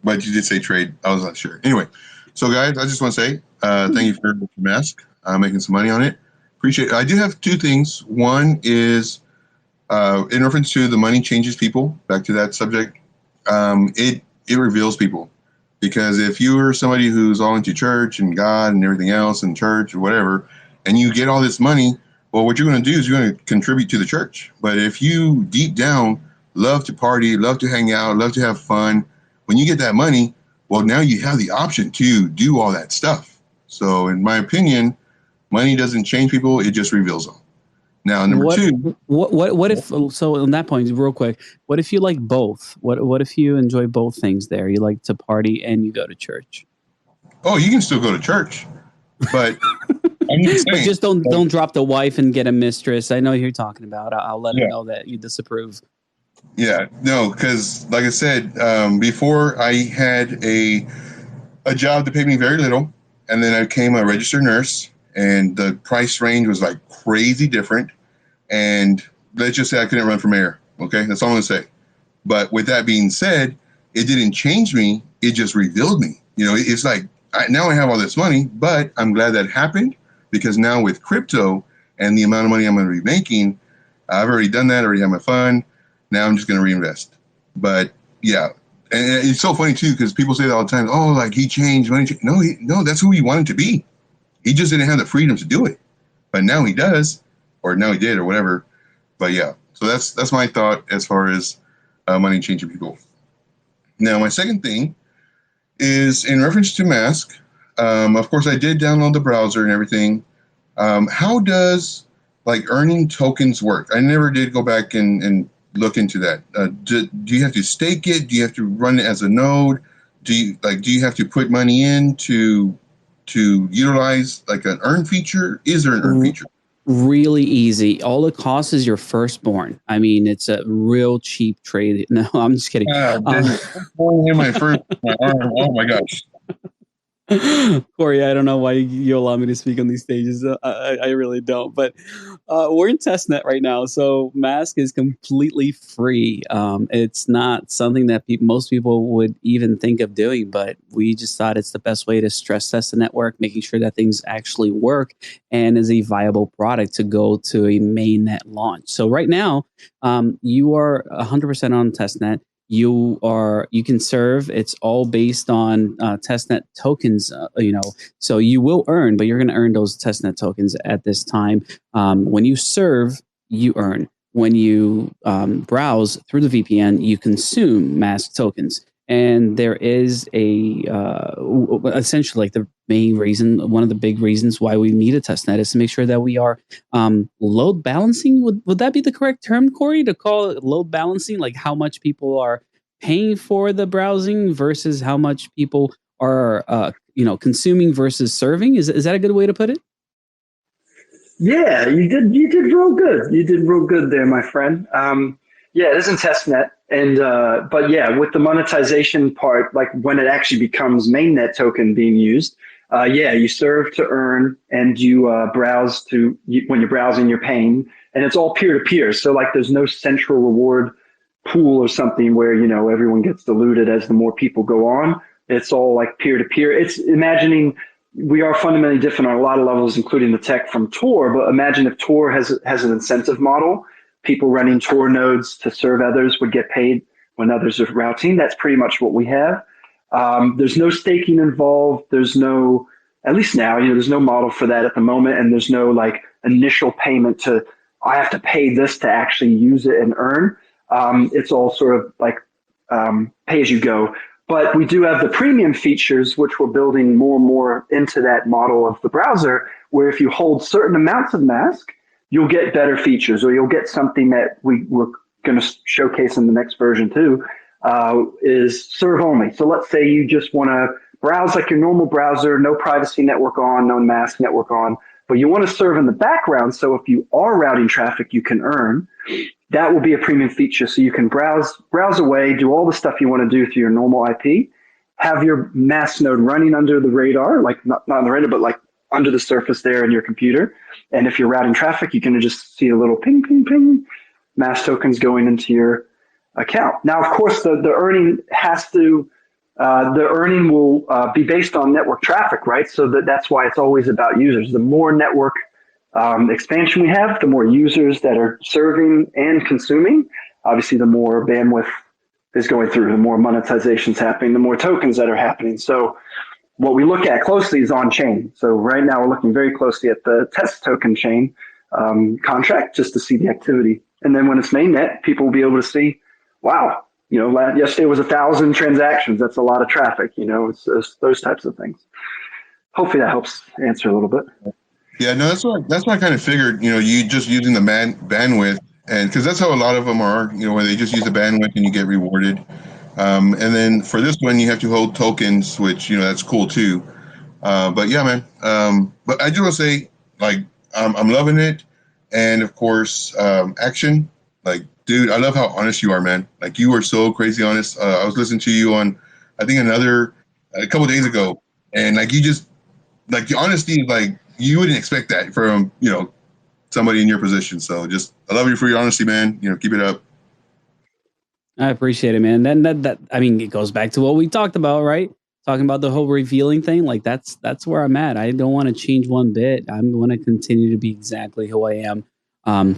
but you did say trade. I was not sure. Anyway, so guys, I just want to say thank you for MASQ, making some money on it. Appreciate it. I do have two things. One is in reference to the money changes people. Back to that subject. It reveals people. Because if you are somebody who's all into church and God and everything else and church or whatever, and you get all this money, well, what you're going to do is you're going to contribute to the church. But if you deep down love to party, love to hang out, love to have fun, when you get that money, well, now you have the option to do all that stuff. So in my opinion, money doesn't change people, it just reveals them. Now, number two. What if, so on that point, real quick, what if you like both? What if you enjoy both things there? You like to party and you go to church? Oh, you can still go to church, but I'm just saying. But just don't drop the wife and get a mistress. I know who you're talking about. I'll let him know that you disapprove. Yeah, no, because like I said, before I had a job that paid me very little, and then I became a registered nurse, and the price range was like crazy different. And let's just say I couldn't run for mayor. Okay, that's all I'm gonna say. But with that being said, it didn't change me. It just revealed me. It's like now I have all this money, but I'm glad that happened, because now with crypto and the amount of money I'm going to be making, I've already done that. I already have my fund. Now I'm just going to reinvest. But yeah, and it's so funny too, because people say that all the time. Oh, like he changed money. No, that's who he wanted to be. He just didn't have the freedom to do it. But now he does, or now he did, or whatever. But yeah, so that's my thought as far as money changing people. Now, my second thing is in reference to MASQ. Of course, I did download the browser and everything. How does like earning tokens work? I never did go back and look into that. Do you have to stake it? Do you have to run it as a node? Do you have to put money in to utilize like an earn feature? Is there an earn feature? Really easy. All it costs is your firstborn. I mean, it's a real cheap trade. No, I'm just kidding. My first arm. Oh my gosh. Corey, I don't know why you allow me to speak on these stages. I really don't. But we're in testnet right now, so MASQ is completely free. It's not something that most people would even think of doing, but we just thought it's the best way to stress test the network, making sure that things actually work and is a viable product to go to a mainnet launch. So right now, you are 100% on testnet. You can serve. It's all based on testnet tokens, so you will earn, but you're going to earn those testnet tokens at this time. When you serve, you earn. When you browse through the VPN, you consume MASQ tokens. And there is essentially like the main reason, one of the big reasons why we need a testnet is to make sure that we are load balancing. Would that be the correct term, Corey, to call it load balancing? Like how much people are paying for the browsing versus how much people are consuming versus serving? Is that a good way to put it? Yeah, you did real good. You did real good there, my friend. Yeah, it is in testnet. And but yeah, with the monetization part, like when it actually becomes mainnet token being used, you serve to earn, and you browse when you're browsing, you're paying, and it's all peer to peer. So like, there's no central reward pool or something where everyone gets diluted as the more people go on. It's all like peer to peer. It's imagining we are fundamentally different on a lot of levels, including the tech from Tor. But imagine if Tor has an incentive model. People running Tor nodes to serve others would get paid when others are routing. That's pretty much what we have. There's no staking involved. There's no, at least now, there's no model for that at the moment. And there's no like initial payment to, I have to pay this to actually use it and earn. It's all sort of like pay as you go. But we do have the premium features, which we're building more and more into that model of the browser, where if you hold certain amounts of MASQ, you'll get better features, or you'll get something that we're going to showcase in the next version too, is serve only. So let's say you just want to browse like your normal browser, no privacy network on, no MASQ network on, but you want to serve in the background. So if you are routing traffic, you can earn. That will be a premium feature. So you can browse away, do all the stuff you want to do through your normal IP, have your MASQ node running under the radar, like not on the radar, but like under the surface there in your computer. And if you're routing traffic, you can just see a little ping, ping, ping, MASQ tokens going into your account. Now, of course, the earning has to, the earning will be based on network traffic, right? So that's why it's always about users. The more network expansion we have, the more users that are serving and consuming, obviously the more bandwidth is going through, the more monetization's happening, the more tokens that are happening. So what we look at closely is on-chain. So right now we're looking very closely at the test token chain contract just to see the activity. And then when it's mainnet, people will be able to see, wow, yesterday was 1,000 transactions. That's a lot of traffic, it's those types of things. Hopefully that helps answer a little bit. Yeah, no, that's what I kind of figured. You just using the bandwidth, and because that's how a lot of them are. Where they just use the bandwidth and you get rewarded. And then for this one, you have to hold tokens, which that's cool too. But yeah, man. But I just want to say, like, I'm loving it, and of course, action. Like, dude, I love how honest you are, man. Like, you are so crazy honest. I was listening to you on, I think a couple days ago, and like you just like the honesty is like. You wouldn't expect that from, somebody in your position. So I love you for your honesty, man. Keep it up. I appreciate it, man. Then it goes back to what we talked about, right? Talking about the whole revealing thing. Like that's where I'm at. I don't want to change one bit. I'm going to continue to be exactly who I am,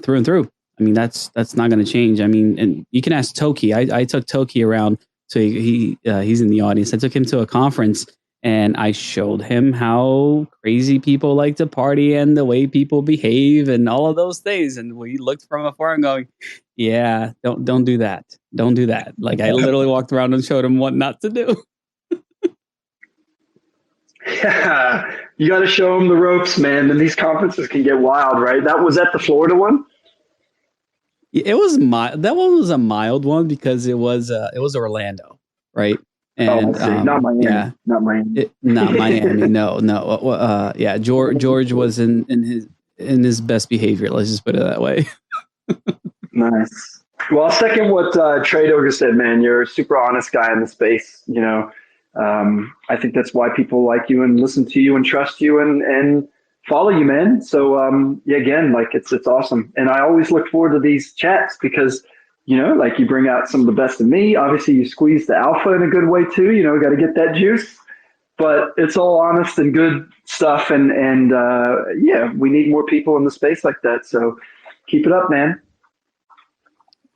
through and through. I mean, that's not going to change. I mean, and you can ask Toki. I took Toki around. So he's in the audience. I took him to a conference. And I showed him how crazy people like to party and the way people behave and all of those things. And we looked from afar and going, yeah, don't do that. Don't do that. Like I literally walked around and showed him what not to do. Yeah, you got to show them the ropes, man. And these conferences can get wild, right? Was that the Florida one? It was that one was a mild one because it was Orlando, right? And not Miami. Yeah, not Miami. Not Miami. No. Yeah, George was in his best behavior. Let's just put it that way. Nice. Well, I'll second what Trey Doga said, man. You're a super honest guy in the space. I think that's why people like you and listen to you and trust you and follow you, man. So yeah, again, like it's awesome. And I always look forward to these chats because like you bring out some of the best of me. Obviously, you squeeze the alpha in a good way too. Got to get that juice. But it's all honest and good stuff. And yeah, we need more people in the space like that. So keep it up, man.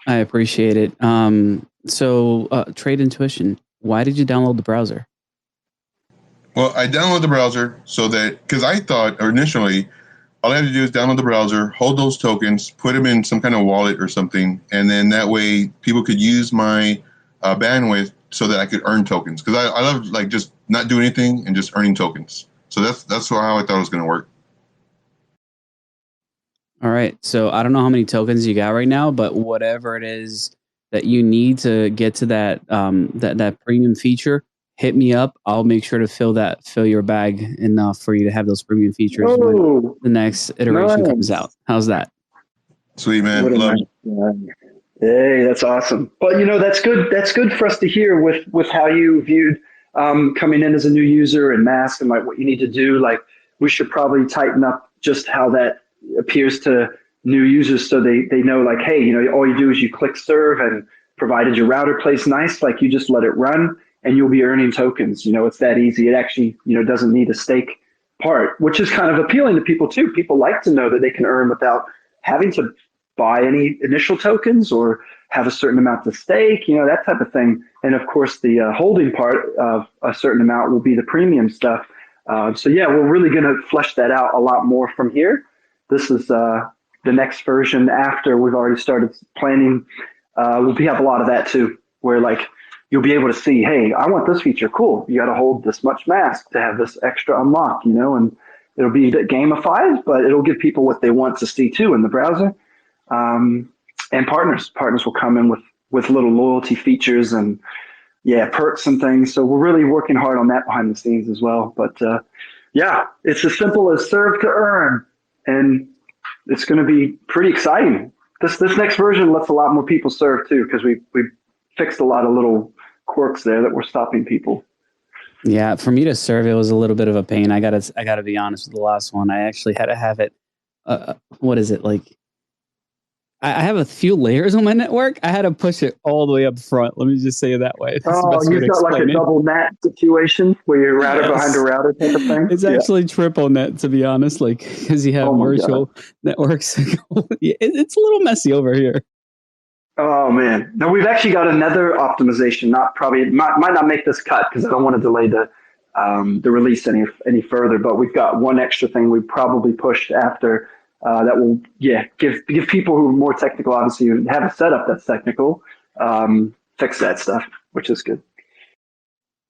I appreciate it. So Trade Intuition, why did you download the browser? Well, I downloaded the browser because I thought initially all I had to do is download the browser, hold those tokens, put them in some kind of wallet or something, and then that way people could use my bandwidth so that I could earn tokens. Because I love like just not doing anything and just earning tokens. So that's how I thought it was going to work. All right. So I don't know how many tokens you got right now, but whatever it is that you need to get to that that premium feature, hit me up. I'll make sure to fill your bag enough for you to have those premium features when the next iteration comes out. How's that? Sweet, man. Love it. Hey, that's awesome. But that's good. That's good for us to hear with how you viewed coming in as a new user and MASQ and like what you need to do. Like we should probably tighten up just how that appears to new users so they know like, hey, all you do is you click serve and provided your router plays nice, like you just let it run and you'll be earning tokens. It's that easy. It actually, doesn't need a stake part, which is kind of appealing to people too. People like to know that they can earn without having to buy any initial tokens or have a certain amount to stake, that type of thing. And of course, the holding part of a certain amount will be the premium stuff. So yeah, we're really going to flesh that out a lot more from here. This is the next version after we've already started planning. We'll have a lot of that too, where like you'll be able to see, hey, I want this feature. Cool. You got to hold this much MASQ to have this extra unlock, and it'll be a bit gamified, but it'll give people what they want to see too in the browser. And partners will come in with little loyalty features and perks and things. So we're really working hard on that behind the scenes as well. But it's as simple as serve to earn, and it's going to be pretty exciting. This next version lets a lot more people serve too, because we fixed a lot of little quirks there that were stopping people. Yeah, for me to serve, it was a little bit of a pain. I gotta be honest with the last one. I actually had to have it. What is it like? I have a few layers on my network. I had to push it all the way up front. Let me just say it that way. You've got like a double NAT situation where you're router behind a router type of thing? It's actually triple NAT, to be honest, like because you have virtual networks. It's a little messy over here. Oh, man. No, we've actually got another optimization. Might not make this cut because I don't want to delay the release any further, but we've got one extra thing we probably pushed after that will give people who are more technical, obviously, who have a setup that's technical, fix that stuff, which is good.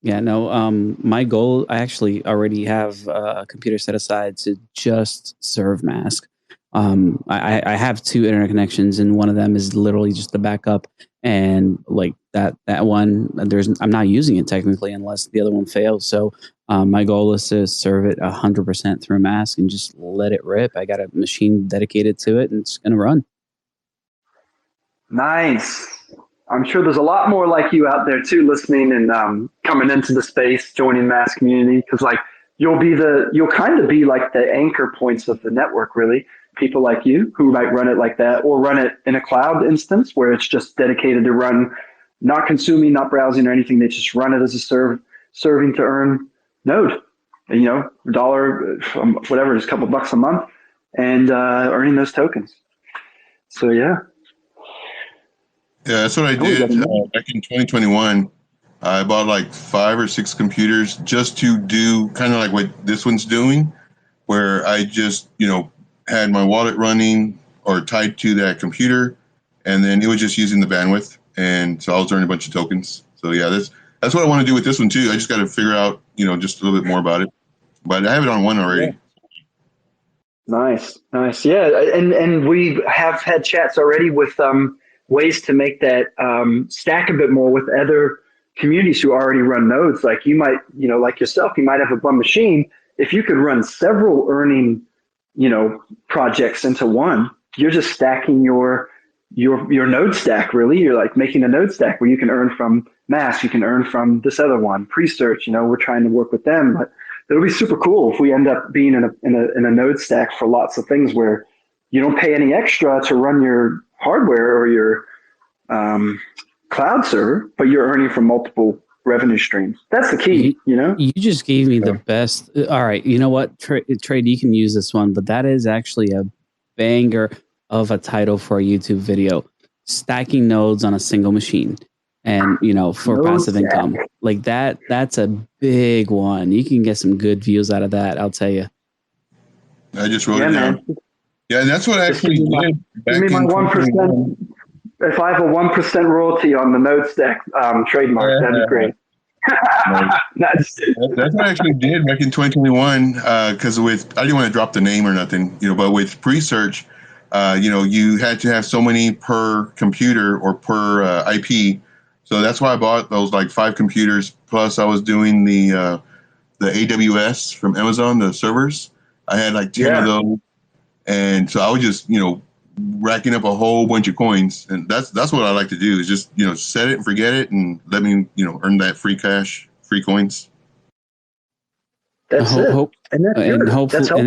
Yeah, no, my goal, I actually already have a computer set aside to just serve MASQ. I have 2 internet connections, and one of them is literally just the backup, and like that one, I'm not using it technically unless the other one fails. So my goal is to serve it 100% through MASQ and just let it rip. I got a machine dedicated to it, and it's going to run. Nice. I'm sure there's a lot more like you out there too, listening and coming into the space, joining MASQ community, because like you'll kind of be like the anchor points of the network, really. People like you who might run it like that, or run it in a cloud instance where it's just dedicated to run, not consuming, not browsing or anything. They just run it as a serving to earn node, $1, whatever, just a couple bucks a month, and earning those tokens. So yeah, that's what I did back in 2021. I bought like 5 or 6 computers just to do kind of like what this one's doing, where I just had my wallet running or tied to that computer, and then it was just using the bandwidth, and so I was earning a bunch of tokens. So yeah, that's what I want to do with this one too. I just got to figure out just a little bit more about it, but I have it on one already. Yeah. Nice. Yeah, and we have had chats already with ways to make that stack a bit more with other communities who already run nodes. Like you might, like yourself, you might have a one machine. If you could run several earning projects into one, you're just stacking your node stack, really. You're like making a node stack where you can earn from MASQ, you can earn from this other one, Presearch. We're trying to work with them, but it'll be super cool if we end up being in a node stack for lots of things where you don't pay any extra to run your hardware or your cloud server, but you're earning from multiple revenue streams. That's the key, You just gave me the best. All right, you know what, Trade, you can use this one, but that is actually a banger of a title for a YouTube video. Stacking nodes on a single machine, and for node passive stack. income like that. That's a big one. You can get some good views out of that, I'll tell you. I just wrote it down. Yeah, and that's what I actually did. Give me my 1%. If I have a 1% royalty on the node stack trademark, that'd be great. That's what I actually did back in 2021. Because I didn't want to drop the name or nothing, but with Presearch, you had to have so many per computer or per IP. So that's why I bought those like 5 computers. Plus, I was doing the AWS from Amazon, the servers. I had like 10 of those, and so I was just racking up a whole bunch of coins, and that's what I like to do is just set it and forget it, and let me earn that free cash, free coins. That's it. And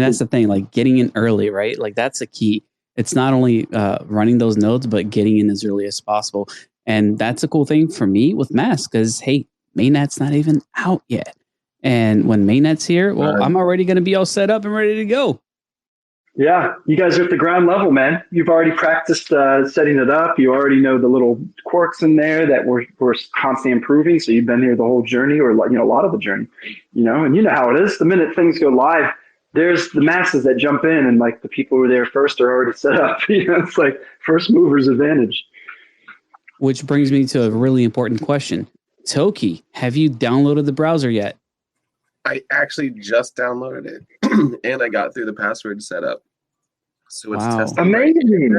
that's the thing, like getting in early, right? Like that's the key. It's not only running those nodes, but getting in as early as possible. And that's a cool thing for me with MASQ, because hey, mainnet's not even out yet. And when mainnet's here, well, I'm already going to be all set up and ready to go. Yeah, you guys are at the ground level, man. You've already practiced setting it up. You already know the little quirks in there that we're constantly improving. So you've been here the whole journey, or a lot of the journey, and you know how it is. The minute things go live, there's the masses that jump in, and like the people who are there first are already set up. It's like first mover's advantage. Which brings me to a really important question. Toki, have you downloaded the browser yet? I actually just downloaded it, and I got through the password setup. So it's testing. Amazing.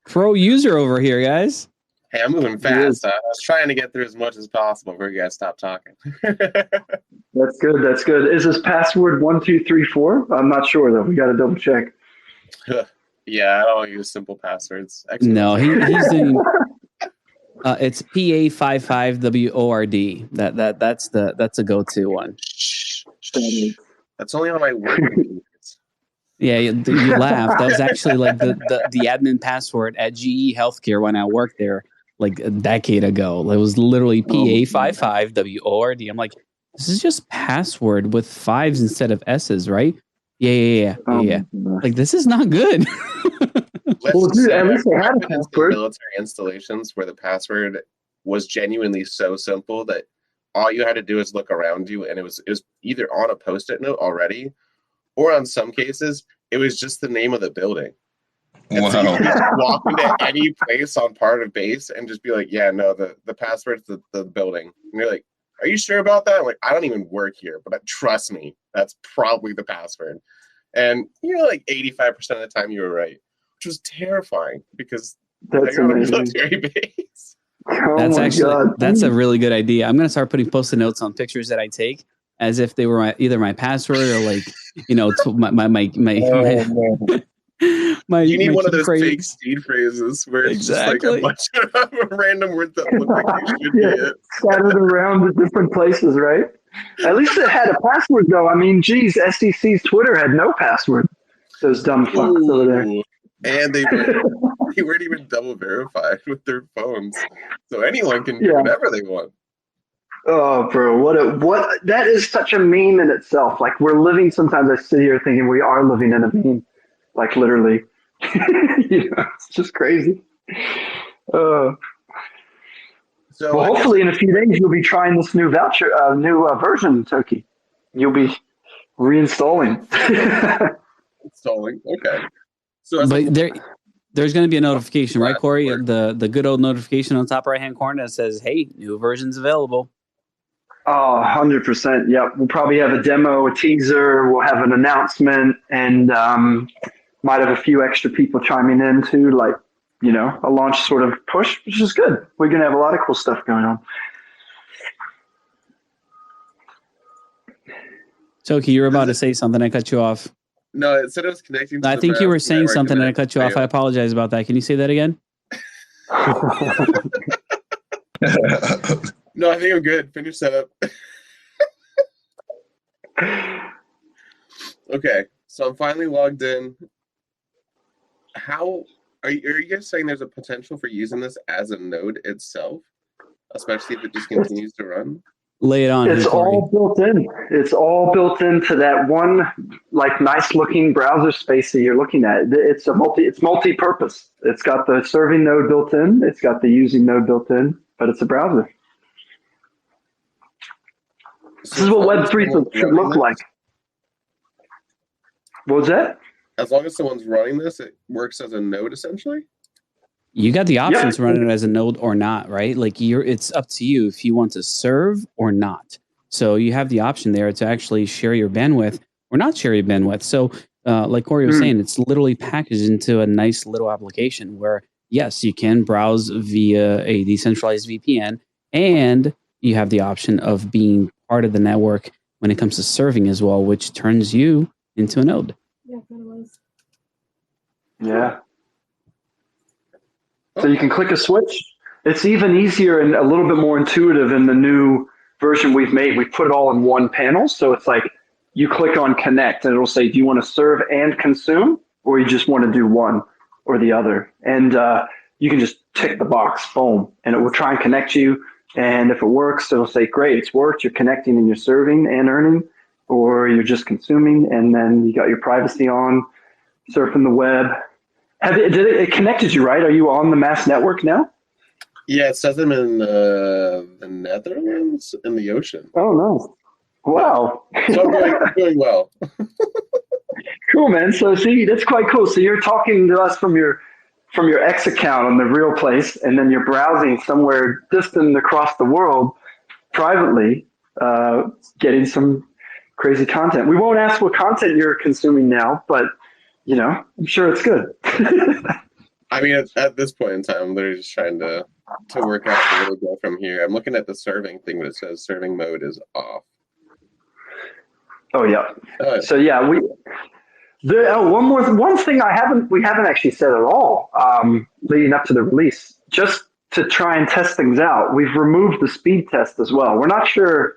Pro user over here, guys. Hey, I'm moving fast. I was trying to get through as much as possible before you guys stop talking. That's good. That's good. Is this password 1234? I'm not sure though. We got to double check. Yeah, I don't use simple passwords. Actually, no, he's doing. It's PA55WORD. That's a go-to one. That's only on my work computers. Yeah, you laugh. That was actually like the admin password at GE Healthcare when I worked there like a decade ago. It was literally PA55WORD. I'm like, this is just password with 5s instead of S's, right? Yeah. Like, this is not good. Well, dude, at least they had a password. Military installations where the password was genuinely so simple that all you had to do is look around you, and it was either on a Post-it note already, or on some cases, it was just the name of the building. And Wow. so you could just walk into any place on part of base and just be like, yeah, no, the password's the building. And you're like, are you sure about that? I'm like, I don't even work here, but trust me, that's probably the password. And like 85% of the time you were right, which was terrifying because that's on a amazing. military base. That's a really good idea. I'm gonna start putting Post-it notes on pictures that I take as if they were either my password or like my you need one of those phrase. fake seed phrases where it's exactly. just like a bunch of random words that look like they should be it. Scattered around the different places, right? At least it had a password, though. I mean, geez, SDC's Twitter had no password. Those dumb fucks over there. And they weren't even double verified with their phones, so anyone can do whatever they want. Oh, bro, what? That is such a meme in itself. Like, we're living. Sometimes I sit here thinking we are living in a meme, like literally. It's just crazy. So well, hopefully in a few days you'll be trying this new version, Toki. You'll be reinstalling. Installing, okay. So, but there's going to be a notification, right, Corey? The good old notification on top right-hand corner that says, "Hey, new version's available." Oh, 100%. Yep. We'll probably have a demo, a teaser. We'll have an announcement, and might have a few extra people chiming in too, like, a launch sort of push, which is good. We're going to have a lot of cool stuff going on. Toki, you're about to say something. I cut you off. No, it said it was connecting to I think you were saying something and I cut you off. I apologize about that. Can you say that again? No, I think I'm good. Finish setup. Okay, so I'm finally logged in. How are you guys saying there's a potential for using this as a node itself, especially if it just continues to run? Lay it on. It's all built in. It's all built into that one, like, nice looking browser space that you're looking at. It's multi-purpose. It's got the serving node built in. It's got the using node built in, but it's a browser. This is what Web3 should look like. What was that? As long as someone's running this, it works as a node essentially? You got the option to run it as a node or not, right? Like, it's up to you if you want to serve or not. So you have the option there to actually share your bandwidth or not share your bandwidth. So like Corey was saying, it's literally packaged into a nice little application where, yes, you can browse via a decentralized VPN, and you have the option of being part of the network when it comes to serving as well, which turns you into a node. Yeah, that was. Yeah. So you can click a switch. It's even easier and a little bit more intuitive in the new version we've made. We've put it all in one panel. So it's like you click on connect and it'll say, do you want to serve and consume, or you just want to do one or the other? And you can just tick the box, boom, and it will try and connect you. And if it works, it'll say, great, it's worked. You're connecting and you're serving and earning, or you're just consuming. And then you got your privacy on, surfing the web. It connected you, right? Are you on the MASQ network now? Yeah, it says I'm in the Netherlands in the ocean. Oh, no. Wow. So I'm doing well. Cool, man. So see, that's quite cool. So you're talking to us from your X account on the real place, and then you're browsing somewhere distant across the world privately, getting some crazy content. We won't ask what content you're consuming now, but I'm sure it's good. I mean, at this point in time, they're just trying to work out where to go from here. I'm looking at the serving thing, but it says serving mode is off. Oh yeah. So yeah, one thing we haven't actually said at all leading up to the release, just to try and test things out. We've removed the speed test as well. We're not sure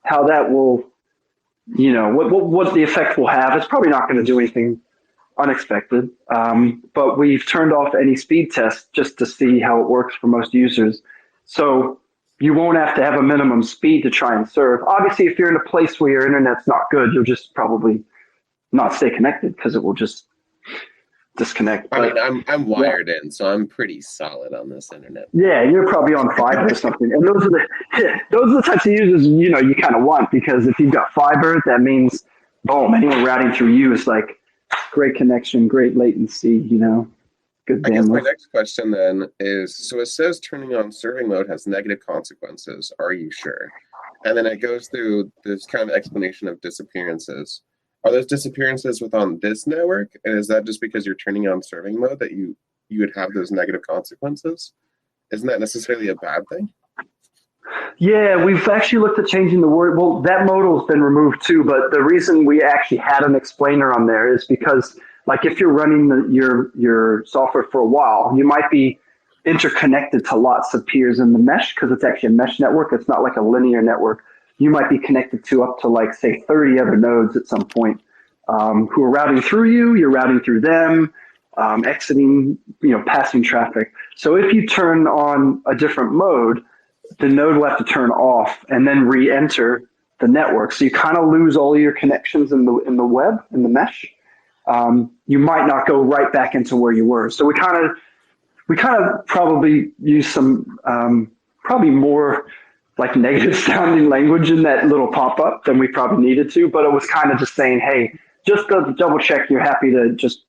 how that will, what the effect will have. It's probably not going to do anything unexpected, but we've turned off any speed test just to see how it works for most users. So you won't have to have a minimum speed to try and serve. Obviously, if you're in a place where your internet's not good, you'll just probably not stay connected because it will just disconnect. I mean, I'm wired in, so I'm pretty solid on this internet. Yeah, you're probably on fiber or something. And those are the types of users you kind of want, because if you've got fiber, that means boom, anyone routing through you is like great connection, great latency, good bandwidth. I guess my next question then is, so it says turning on serving mode has negative consequences. Are you sure? And then it goes through this kind of explanation of disappearances. Are those disappearances within this network? And is that just because you're turning on serving mode that you would have those negative consequences? Isn't that necessarily a bad thing? Yeah, we've actually looked at changing the word. Well, that modal has been removed too, but the reason we actually had an explainer on there is because, like, if you're running your software for a while, you might be interconnected to lots of peers in the mesh, because it's actually a mesh network. It's not like a linear network. You might be connected to up to, like, say, 30 other nodes at some point who are routing through you. You're routing through them, exiting, passing traffic. So if you turn on a different mode, the node will have to turn off and then re-enter the network. So you kind of lose all your connections in the web, in the mesh. You might not go right back into where you were. So we kind of probably use some probably more like negative sounding language in that little pop-up than we probably needed to, but it was kind of just saying, hey, just to double check you're happy to just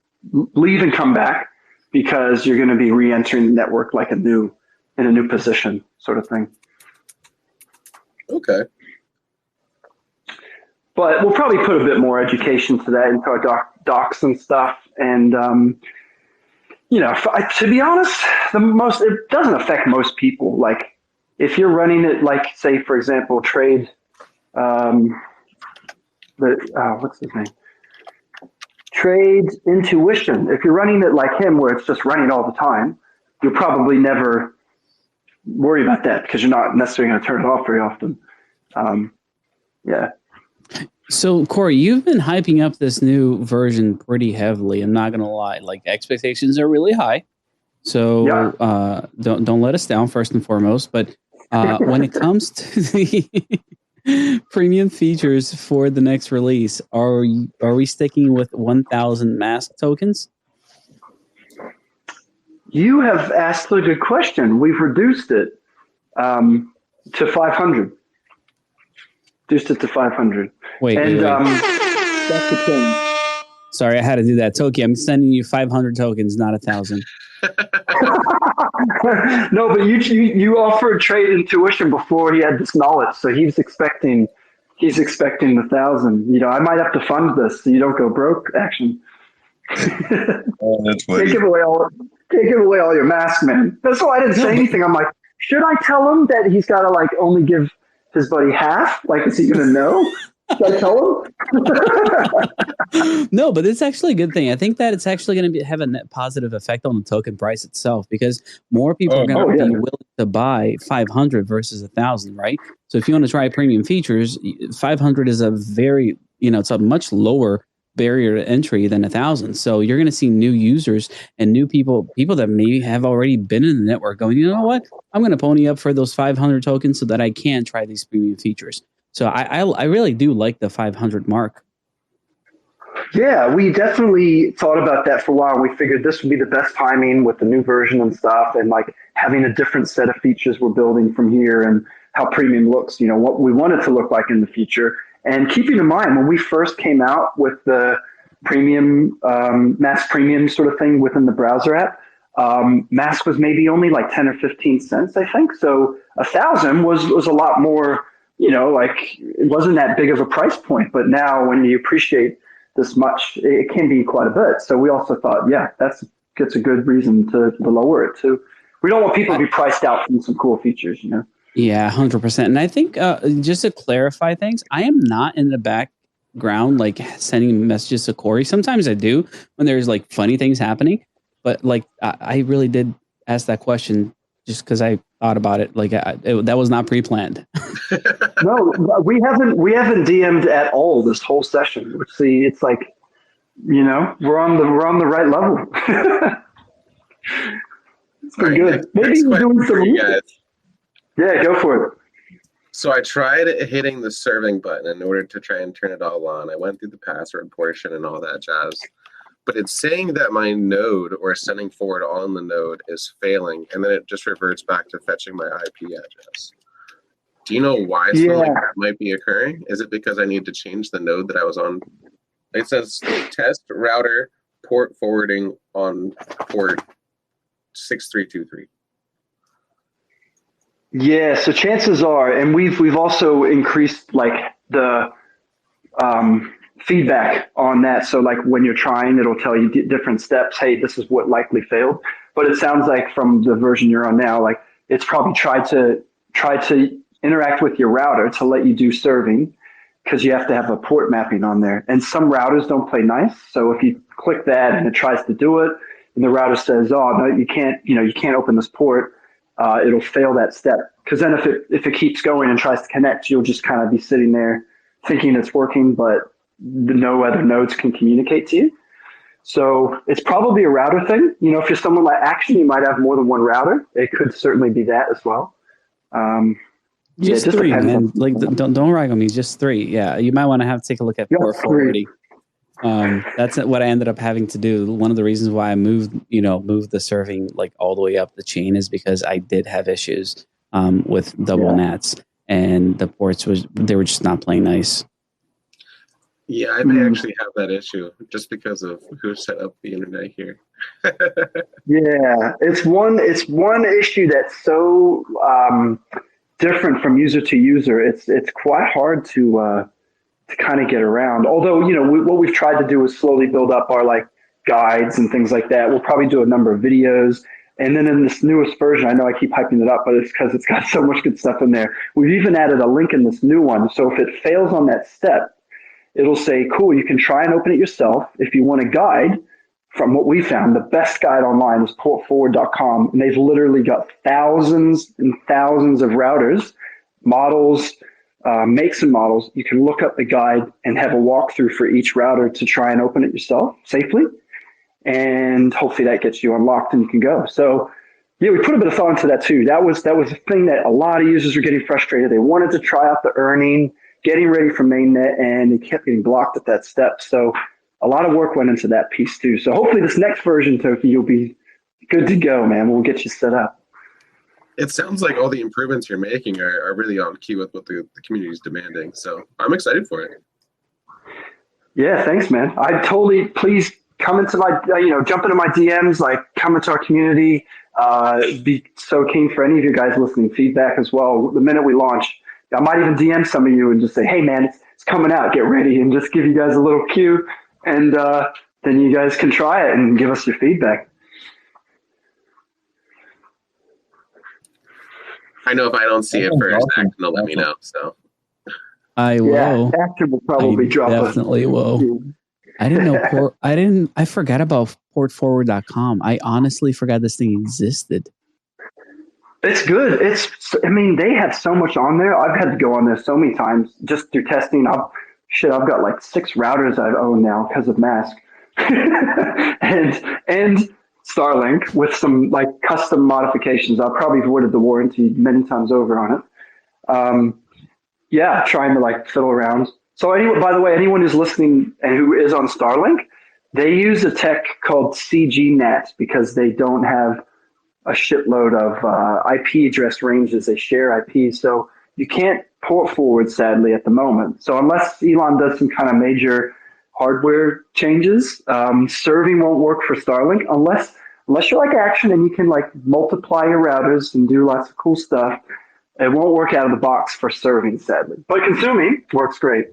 leave and come back, because you're going to be re-entering the network like in a new position, sort of thing. Okay. But we'll probably put a bit more education to that into our docs and stuff. And, to be honest, it doesn't affect most people. Like, if you're running it, like, say, for example, trade, what's his name? Trade Intuition. If you're running it like him, where it's just running all the time, you'll probably never worry about that, because you're not necessarily going to turn it off very often. Yeah. So, Corey, you've been hyping up this new version pretty heavily. I'm not going to lie. Like, expectations are really high. So yeah. Don't let us down, first and foremost. But when it comes to the premium features for the next release, are we sticking with 1,000 MASQ tokens? You have asked a good question. We've reduced it to 500. Reduced it to 500. Wait. That's the thing. Sorry, I had to do that. Toki, I'm sending you 500 tokens, not 1,000. No, but you offered Trade Intuition before he had this knowledge, so he's expecting the 1,000. I might have to fund this so you don't go broke. Action. Oh, that's funny. Can't give away all your MASQ, man. That's why I didn't say anything. I'm like, should I tell him that he's got to like only give his buddy half? Like, is he gonna know? Should I tell him? No, but it's actually a good thing. I think that it's actually going to have a net positive effect on the token price itself, because more people are going to be willing to buy 500 versus 1,000, right? So if you want to try premium features, 500 is a very, it's a much lower barrier to entry than 1,000. So you're going to see new users and new people that maybe have already been in the network going, you know what? I'm going to pony up for those 500 tokens so that I can try these premium features. So I really do like the 500 mark. Yeah, we definitely thought about that for a while. We figured this would be the best timing with the new version and stuff, and like having a different set of features we're building from here and how premium looks, you know, what we want it to look like in the future. And keeping in mind, when we first came out with the premium, MASQ premium sort of thing within the browser app, MASQ was maybe only like 10 or 15 cents, I think. So 1,000 was a lot more, you know, like it wasn't that big of a price point. But now when you appreciate this much, it can be quite a bit. So we also thought, yeah, that's a good reason to lower it too. We don't want people to be priced out from some cool features, you know? Yeah, 100%. And I think just to clarify things, I am not in the background like sending messages to Corey. Sometimes I do when there's like funny things happening, but like I really did ask that question just because I thought about it. Like that was not pre-planned. No, we haven't DM'd at all this whole session. Which see, it's like, you know, we're on the right level. It's been good. Maybe we're doing some. Yeah, go for it. So I tried hitting the serving button in order to try and turn it all on. I went through the password portion and all that jazz. But it's saying that my node or sending forward on the node is failing, and then it just reverts back to fetching my IP address. Do you know why something like that might be occurring? Is it because I need to change the node that I was on? It says test router port forwarding on port 6323. Yeah, so chances are, and we've also increased like the feedback on that. So like when you're trying, it'll tell you different steps. Hey, this is what likely failed. But it sounds like from the version you're on now, like it's probably tried to interact with your router to let you do serving, because you have to have a port mapping on there. And some routers don't play nice. So if you click that and it tries to do it, and the router says, "Oh no, you can't open this port," it'll fail that step. Because then if it keeps going and tries to connect, you'll just kind of be sitting there thinking it's working, but no other nodes can communicate to you. So it's probably a router thing. You know, if you're someone like Action, you might have more than one router. It could certainly be that as well. Just three, man. Like don't rag on me. Just three. Yeah, you might want to take a look at port forwarding. That's what I ended up having to do. One of the reasons why I moved the serving like all the way up the chain is because I did have issues with double nats, and the ports were just not playing nice. Yeah, I may actually have that issue just because of who set up the internet here. Yeah, it's one issue that's so different from user to user. It's quite hard to kind of get around. Although, you know, what we've tried to do is slowly build up our like guides and things like that. We'll probably do a number of videos. And then in this newest version, I know I keep hyping it up, but it's because it's got so much good stuff in there. We've even added a link in this new one. So if it fails on that step, it'll say, cool, you can try and open it yourself. If you want a guide, from what we found, the best guide online is portforward.com. And they've literally got thousands and thousands of routers, models, makes and models. You can look up the guide and have a walkthrough for each router to try and open it yourself safely. And hopefully that gets you unlocked and you can go. So yeah, we put a bit of thought into that too. That was a thing that a lot of users were getting frustrated. They wanted to try out the earning, getting ready for mainnet, and it kept getting blocked at that step. So a lot of work went into that piece too. So hopefully this next version, Toki, you'll be good to go, man. We'll get you set up. It sounds like all the improvements you're making are really on key with what the community is demanding. So I'm excited for it. Yeah, thanks, man. Please come into my, jump into my DMs, like come into our community. Be so keen for any of you guys listening, feedback as well. The minute we launch, I might even DM some of you and just say, hey, man, it's coming out. Get ready, and just give you guys a little cue. And then you guys can try it and give us your feedback. I know if I don't see it first, Action will let me know. So I will. Yeah, Action will probably drop it. Definitely will. I didn't know I forgot about portforward.com. I honestly forgot this thing existed. It's good. They have so much on there. I've had to go on there so many times just through testing. I've shit, I've got like 6 routers I've owned now because of MASQ. and Starlink with some like custom modifications. I've probably voided the warranty many times over on it. Yeah, trying to like fiddle around. So anyway, by the way, anyone who's listening and who is on Starlink, they use a tech called CGNet because they don't have a shitload of IP address ranges. They share IPs, so you can't port forward, sadly, at the moment. So unless Elon does some kind of major hardware changes, serving won't work for Starlink unless you're like Action and you can like multiply your routers and do lots of cool stuff. It won't work out of the box for serving, sadly. But consuming works great.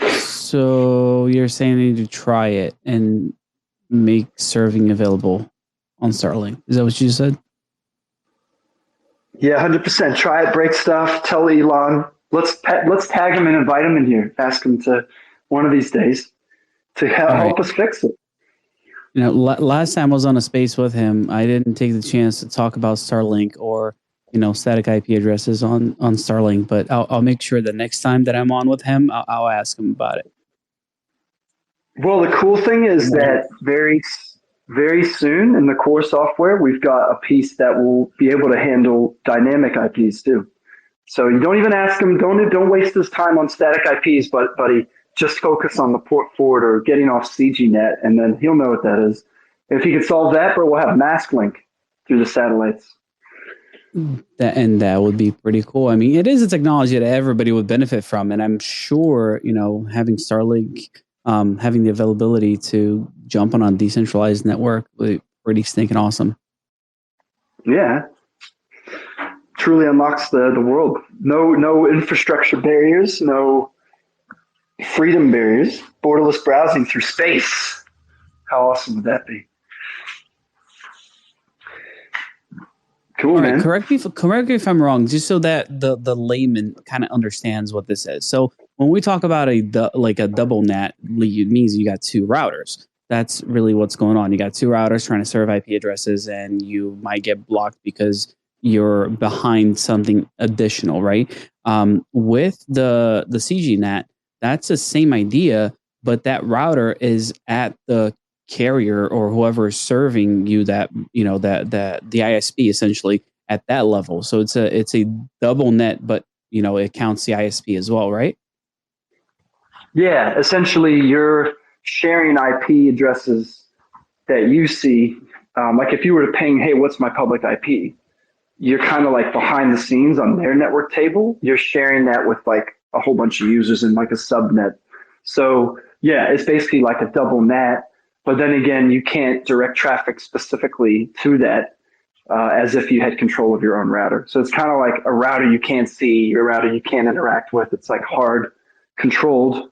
So you're saying I need to try it and make serving available on Starlink. Is that what you said? Yeah, 100%. Try it, break stuff, tell Elon. Let's tag him and invite him in here. Ask him to one of these days to help us fix it. You know, last time I was on a space with him, I didn't take the chance to talk about Starlink or, you know, static IP addresses on Starlink, but I'll make sure the next time that I'm on with him, I'll ask him about it. Well, the cool thing is that very, very soon in the core software, we've got a piece that will be able to handle dynamic IPs too. So you don't even ask him, don't waste his time on static IPs, buddy, just focus on the port forward or getting off CGNet, and then he'll know what that is. If he can solve that, bro, we'll have MASQ link through the satellites. That would be pretty cool. I mean, it is a technology that everybody would benefit from, and I'm sure, you know, having Starlink, having the availability to jump on a decentralized network would be pretty stinking awesome. Yeah. Truly unlocks the world. No infrastructure barriers, no freedom barriers, borderless browsing through space. How awesome would that be? Cool, all right, man. correct me if I'm wrong, just so that the layman kind of understands what this is. So when we talk about a double NAT, it means you got 2 routers. That's really what's going on. You got 2 routers trying to serve IP addresses, and you might get blocked because you're behind something additional, right? With the CGNAT, that's the same idea, but that router is at the carrier or whoever is serving you that, you know, that the ISP essentially at that level. So it's a double net, but you know, it counts the ISP as well, right? Yeah, essentially you're sharing IP addresses that you see. Like if you were to ping, hey, what's my public IP? You're kind of like behind the scenes on their network table. You're sharing that with like a whole bunch of users in like a subnet. So yeah, it's basically like a double NAT. But then again, you can't direct traffic specifically to that as if you had control of your own router. So it's kind of like a router you can't see, a router you can't interact with. It's like hard controlled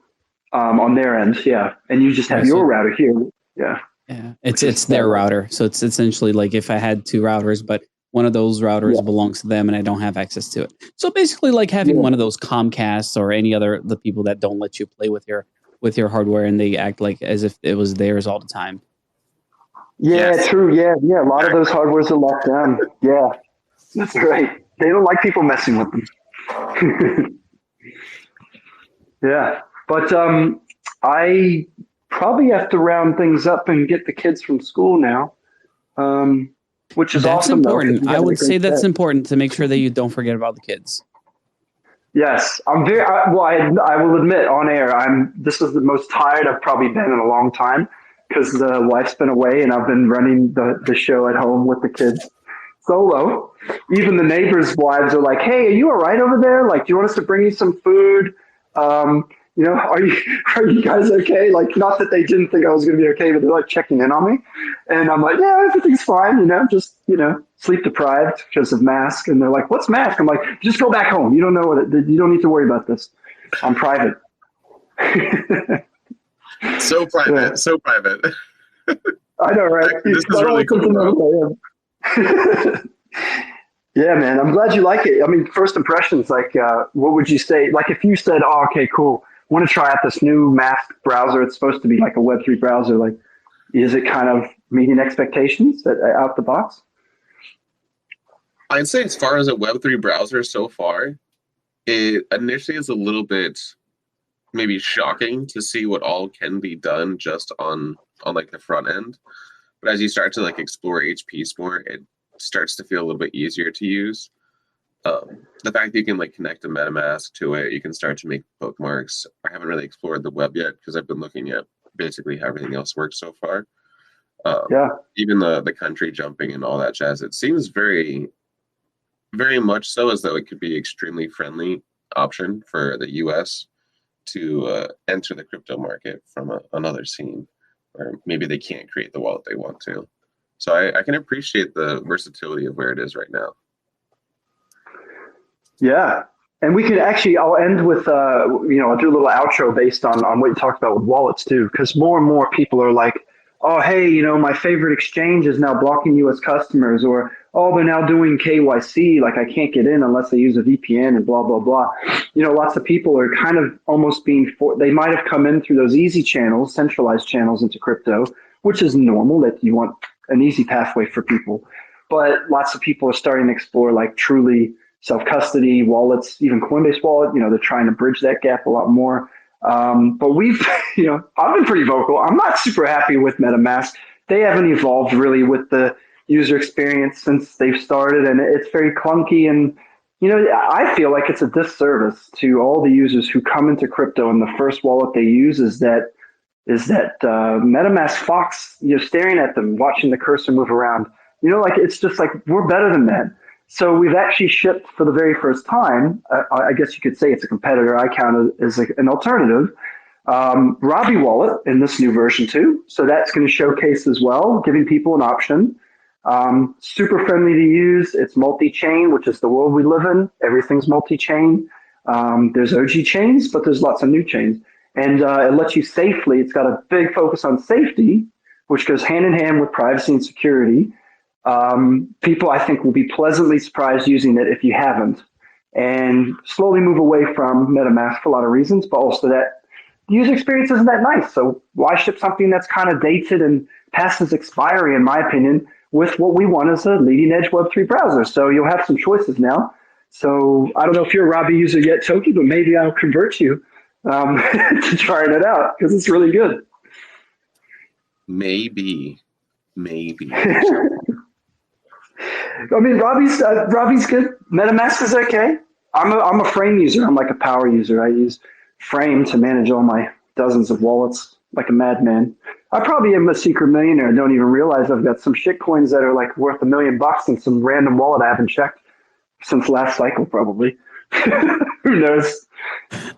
on their end. Yeah. And you just have your router here. Yeah. Yeah. It's their router. So it's essentially like if I had 2 routers, but one of those routers belongs to them and I don't have access to it. So basically like having one of those Comcasts or any other the people that don't let you play with your hardware and they act like as if it was theirs all the time. Yeah, true. Yeah. A lot of those hardwares are locked down. Yeah, that's right. They don't like people messing with them. Yeah, but I probably have to round things up and get the kids from school now, which is awesome. Important. I would say that's important to make sure that you don't forget about the kids. Yes, I'm very well. I will admit on air, this is the most tired I've probably been in a long time because the wife's been away and I've been running the show at home with the kids solo. Even the neighbors' wives are like, "Hey, are you all right over there? Like, do you want us to bring you some food? You know, are you guys okay?" Like, not that they didn't think I was going to be okay, but they're like checking in on me, and I'm like, "Yeah, everything's fine. You know, just sleep deprived because of MASQ." And they're like, "What's MASQ?" I'm like, "Just go back home. You don't know you don't need to worry about this. I'm private." So private, so private. I know, right? This is really cool. Yeah, man. I'm glad you like it. I mean, first impressions, like, what would you say? Like, if you said, "Oh, okay, cool. Want to try out this new MASQ browser. It's supposed to be like a Web3 browser." Like, is it kind of meeting expectations out the box? I'd say as far as a Web3 browser so far, it initially is a little bit maybe shocking to see what all can be done just on like the front end. But as you start to like explore HPs more, it starts to feel a little bit easier to use. The fact that you can like connect a MetaMask to it, you can start to make bookmarks. I haven't really explored the web yet because I've been looking at basically how everything else works so far. Even the country jumping and all that jazz, it seems very, very much so as though it could be extremely friendly option for the US to enter the crypto market from another scene, or maybe they can't create the wallet they want to. So I can appreciate the versatility of where it is right now. Yeah. And we could actually, I'll end with, I'll do a little outro based on what you talked about with wallets too, because more and more people are like, oh, hey, my favorite exchange is now blocking US customers, or, oh, they're now doing KYC, like I can't get in unless I use a VPN and blah, blah, blah. Lots of people are kind of almost they might have come in through those easy channels, centralized channels into crypto, which is normal that you want an easy pathway for people. But lots of people are starting to explore like truly self-custody wallets, even Coinbase wallet, they're trying to bridge that gap a lot more. But we've, I've been pretty vocal. I'm not super happy with MetaMask. They haven't evolved really with the user experience since they've started, and it's very clunky. And, I feel like it's a disservice to all the users who come into crypto and the first wallet they use is that MetaMask faqs, staring at them, watching the cursor move around. It's just like, we're better than that. So we've actually shipped for the very first time, I guess you could say it's a competitor, I count it as an alternative, Robbie Wallet in this new version too. So that's going to showcase as well, giving people an option. Super friendly to use. It's multi-chain, which is the world we live in. Everything's multi-chain. There's OG chains, but there's lots of new chains. And it lets you safely, it's got a big focus on safety, which goes hand in hand with privacy and security. People, I think, will be pleasantly surprised using it if you haven't, and slowly move away from MetaMask for a lot of reasons, but also that the user experience isn't that nice. So why ship something that's kind of dated and past its expiry, in my opinion, with what we want as a leading edge Web3 browser? So you'll have some choices now. So I don't know if you're a Robbie user yet, Toki, but maybe I'll convert you to trying it out because it's really good. Maybe. I mean, Robbie's good. MetaMask is okay. I'm a Frame user. I'm like a power user. I use Frame to manage all my dozens of wallets like a madman. I probably am a secret millionaire. I don't even realize I've got some shit coins that are like worth $1 million in some random wallet I haven't checked since last cycle, probably. Who knows?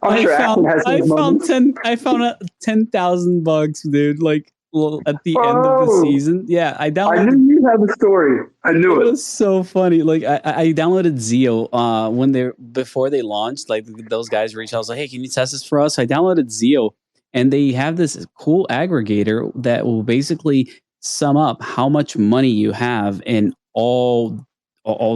I'm sure Action has these moments. I found $10,000, dude. Like, well, at the end of the season, yeah, I downloaded. I knew you had the story. I knew it. It was so funny. Like, I downloaded Zeo before they launched. Like, those guys reached out. I was like, hey, can you test this for us? So I downloaded Zeo, and they have this cool aggregator that will basically sum up how much money you have in all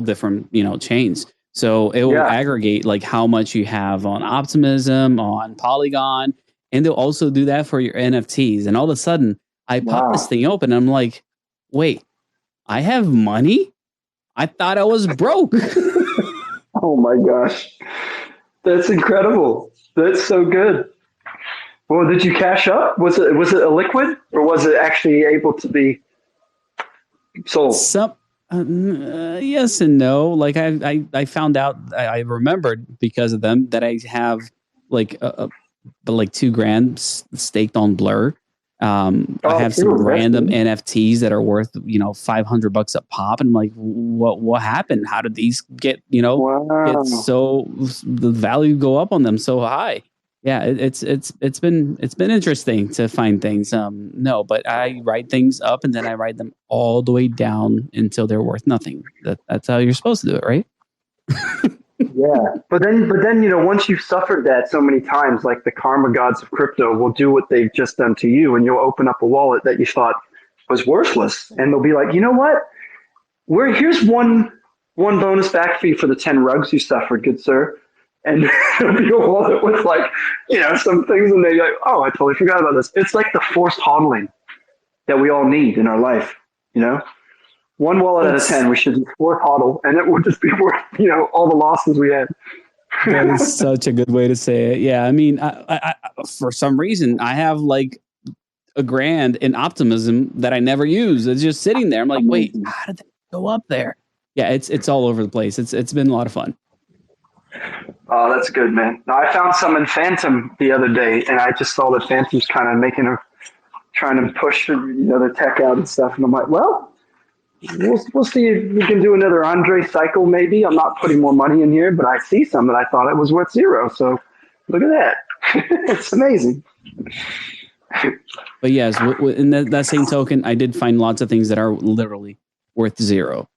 different chains. So it will aggregate like how much you have on Optimism, on Polygon, and they'll also do that for your NFTs. And all of a sudden, I pop this thing open, and I'm like, wait, I have money? I thought I was broke. Oh my gosh. That's incredible. That's so good. Well, did you cash up? Was it a liquid, or was it actually able to be sold? Yes and no. Like I found out, I remembered because of them that I have like $2,000 staked on Blur. I have some random NFTs that are worth $500 a pop, and I'm like, what happened? How did these get get so the value go up on them so high? Yeah, it's been interesting to find things. No, but I write things up and then I write them all the way down until they're worth nothing. That's how you're supposed to do it, right? Yeah, but then once you've suffered that so many times, like the karma gods of crypto will do what they've just done to you, and you'll open up a wallet that you thought was worthless, and they'll be like, you know what? Here's one bonus back fee for the 10 rugs you suffered, good sir. And it'll be a wallet with some things, and they're like, oh, I totally forgot about this. It's like the forced hodling that we all need in our life, One wallet out of 10, we should just worth HODL, and it would just be worth, all the losses we had. That is such a good way to say it. Yeah, I mean, I for some reason, I have like $1,000 in optimism that I never use. It's just sitting there. I'm like, wait, how did that go up there? Yeah, it's all over the place. It's been a lot of fun. Oh, that's good, man. Now, I found some in Phantom the other day, and I just saw that Phantom's kind of trying to push the tech out and stuff, and I'm like, well, we'll see if we can do another Andre cycle maybe. I'm not putting more money in here, but I see some that I thought it was worth 0. So look at that. It's amazing. But yes, in that same token, I did find lots of things that are literally worth 0.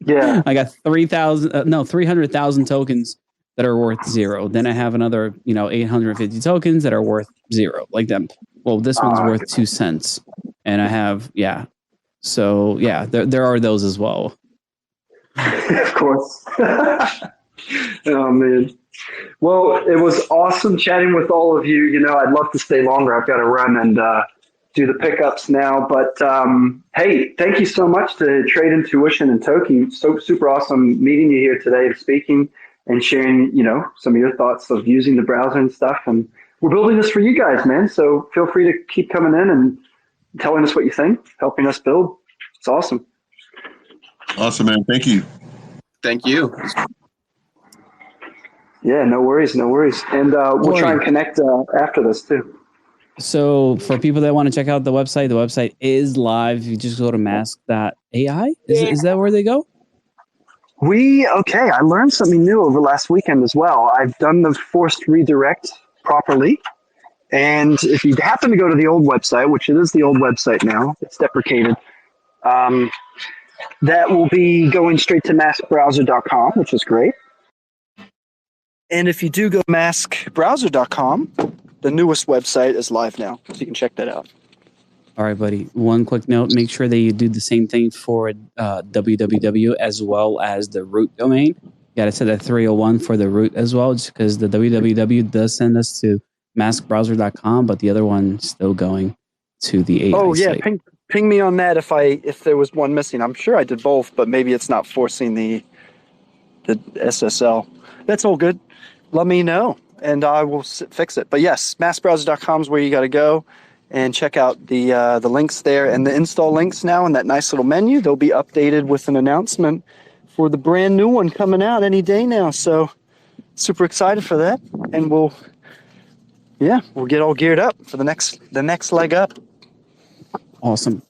Yeah. I got 300,000 tokens that are worth 0. Then I have another, 850 tokens that are worth 0. Like them. Well, this one's worth 2 cents. And I have, So there are those as well. Of course. Oh man. Well, it was awesome chatting with all of you. I'd love to stay longer. I've got to run and do the pickups now. But hey, thank you so much to Trade Intuition and Toki. So super awesome meeting you here today and speaking and sharing, some of your thoughts of using the browser and stuff. And we're building this for you guys, man. So feel free to keep coming in and telling us what you think, helping us build. It's awesome. Awesome, man. Thank you. Thank you. Yeah, no worries. And we'll try and connect after this too. So for people that want to check out the website is live. You just go to MASQ.ai. Is that where they go? I learned something new over last weekend as well. I've done the forced redirect properly. And if you happen to go to the old website, which it is the old website now, it's deprecated, that will be going straight to maskbrowser.com, which is great. And if you do go to maskbrowser.com, the newest website is live now, so you can check that out. All right, buddy. One quick note, make sure that you do the same thing for www as well as the root domain. You got to set that 301 for the root as well, just because the www does send us to maskbrowser.com, but the other one's still going to the AI site. Ping me on that if there was one missing. I'm sure I did both, but maybe it's not forcing the SSL. That's all good. Let me know, and I will fix it. But yes, maskbrowser.com is where you got to go and check out the links there and the install links now in that nice little menu. They'll be updated with an announcement for the brand new one coming out any day now. So super excited for that, and we'll get all geared up for the next leg up. Awesome.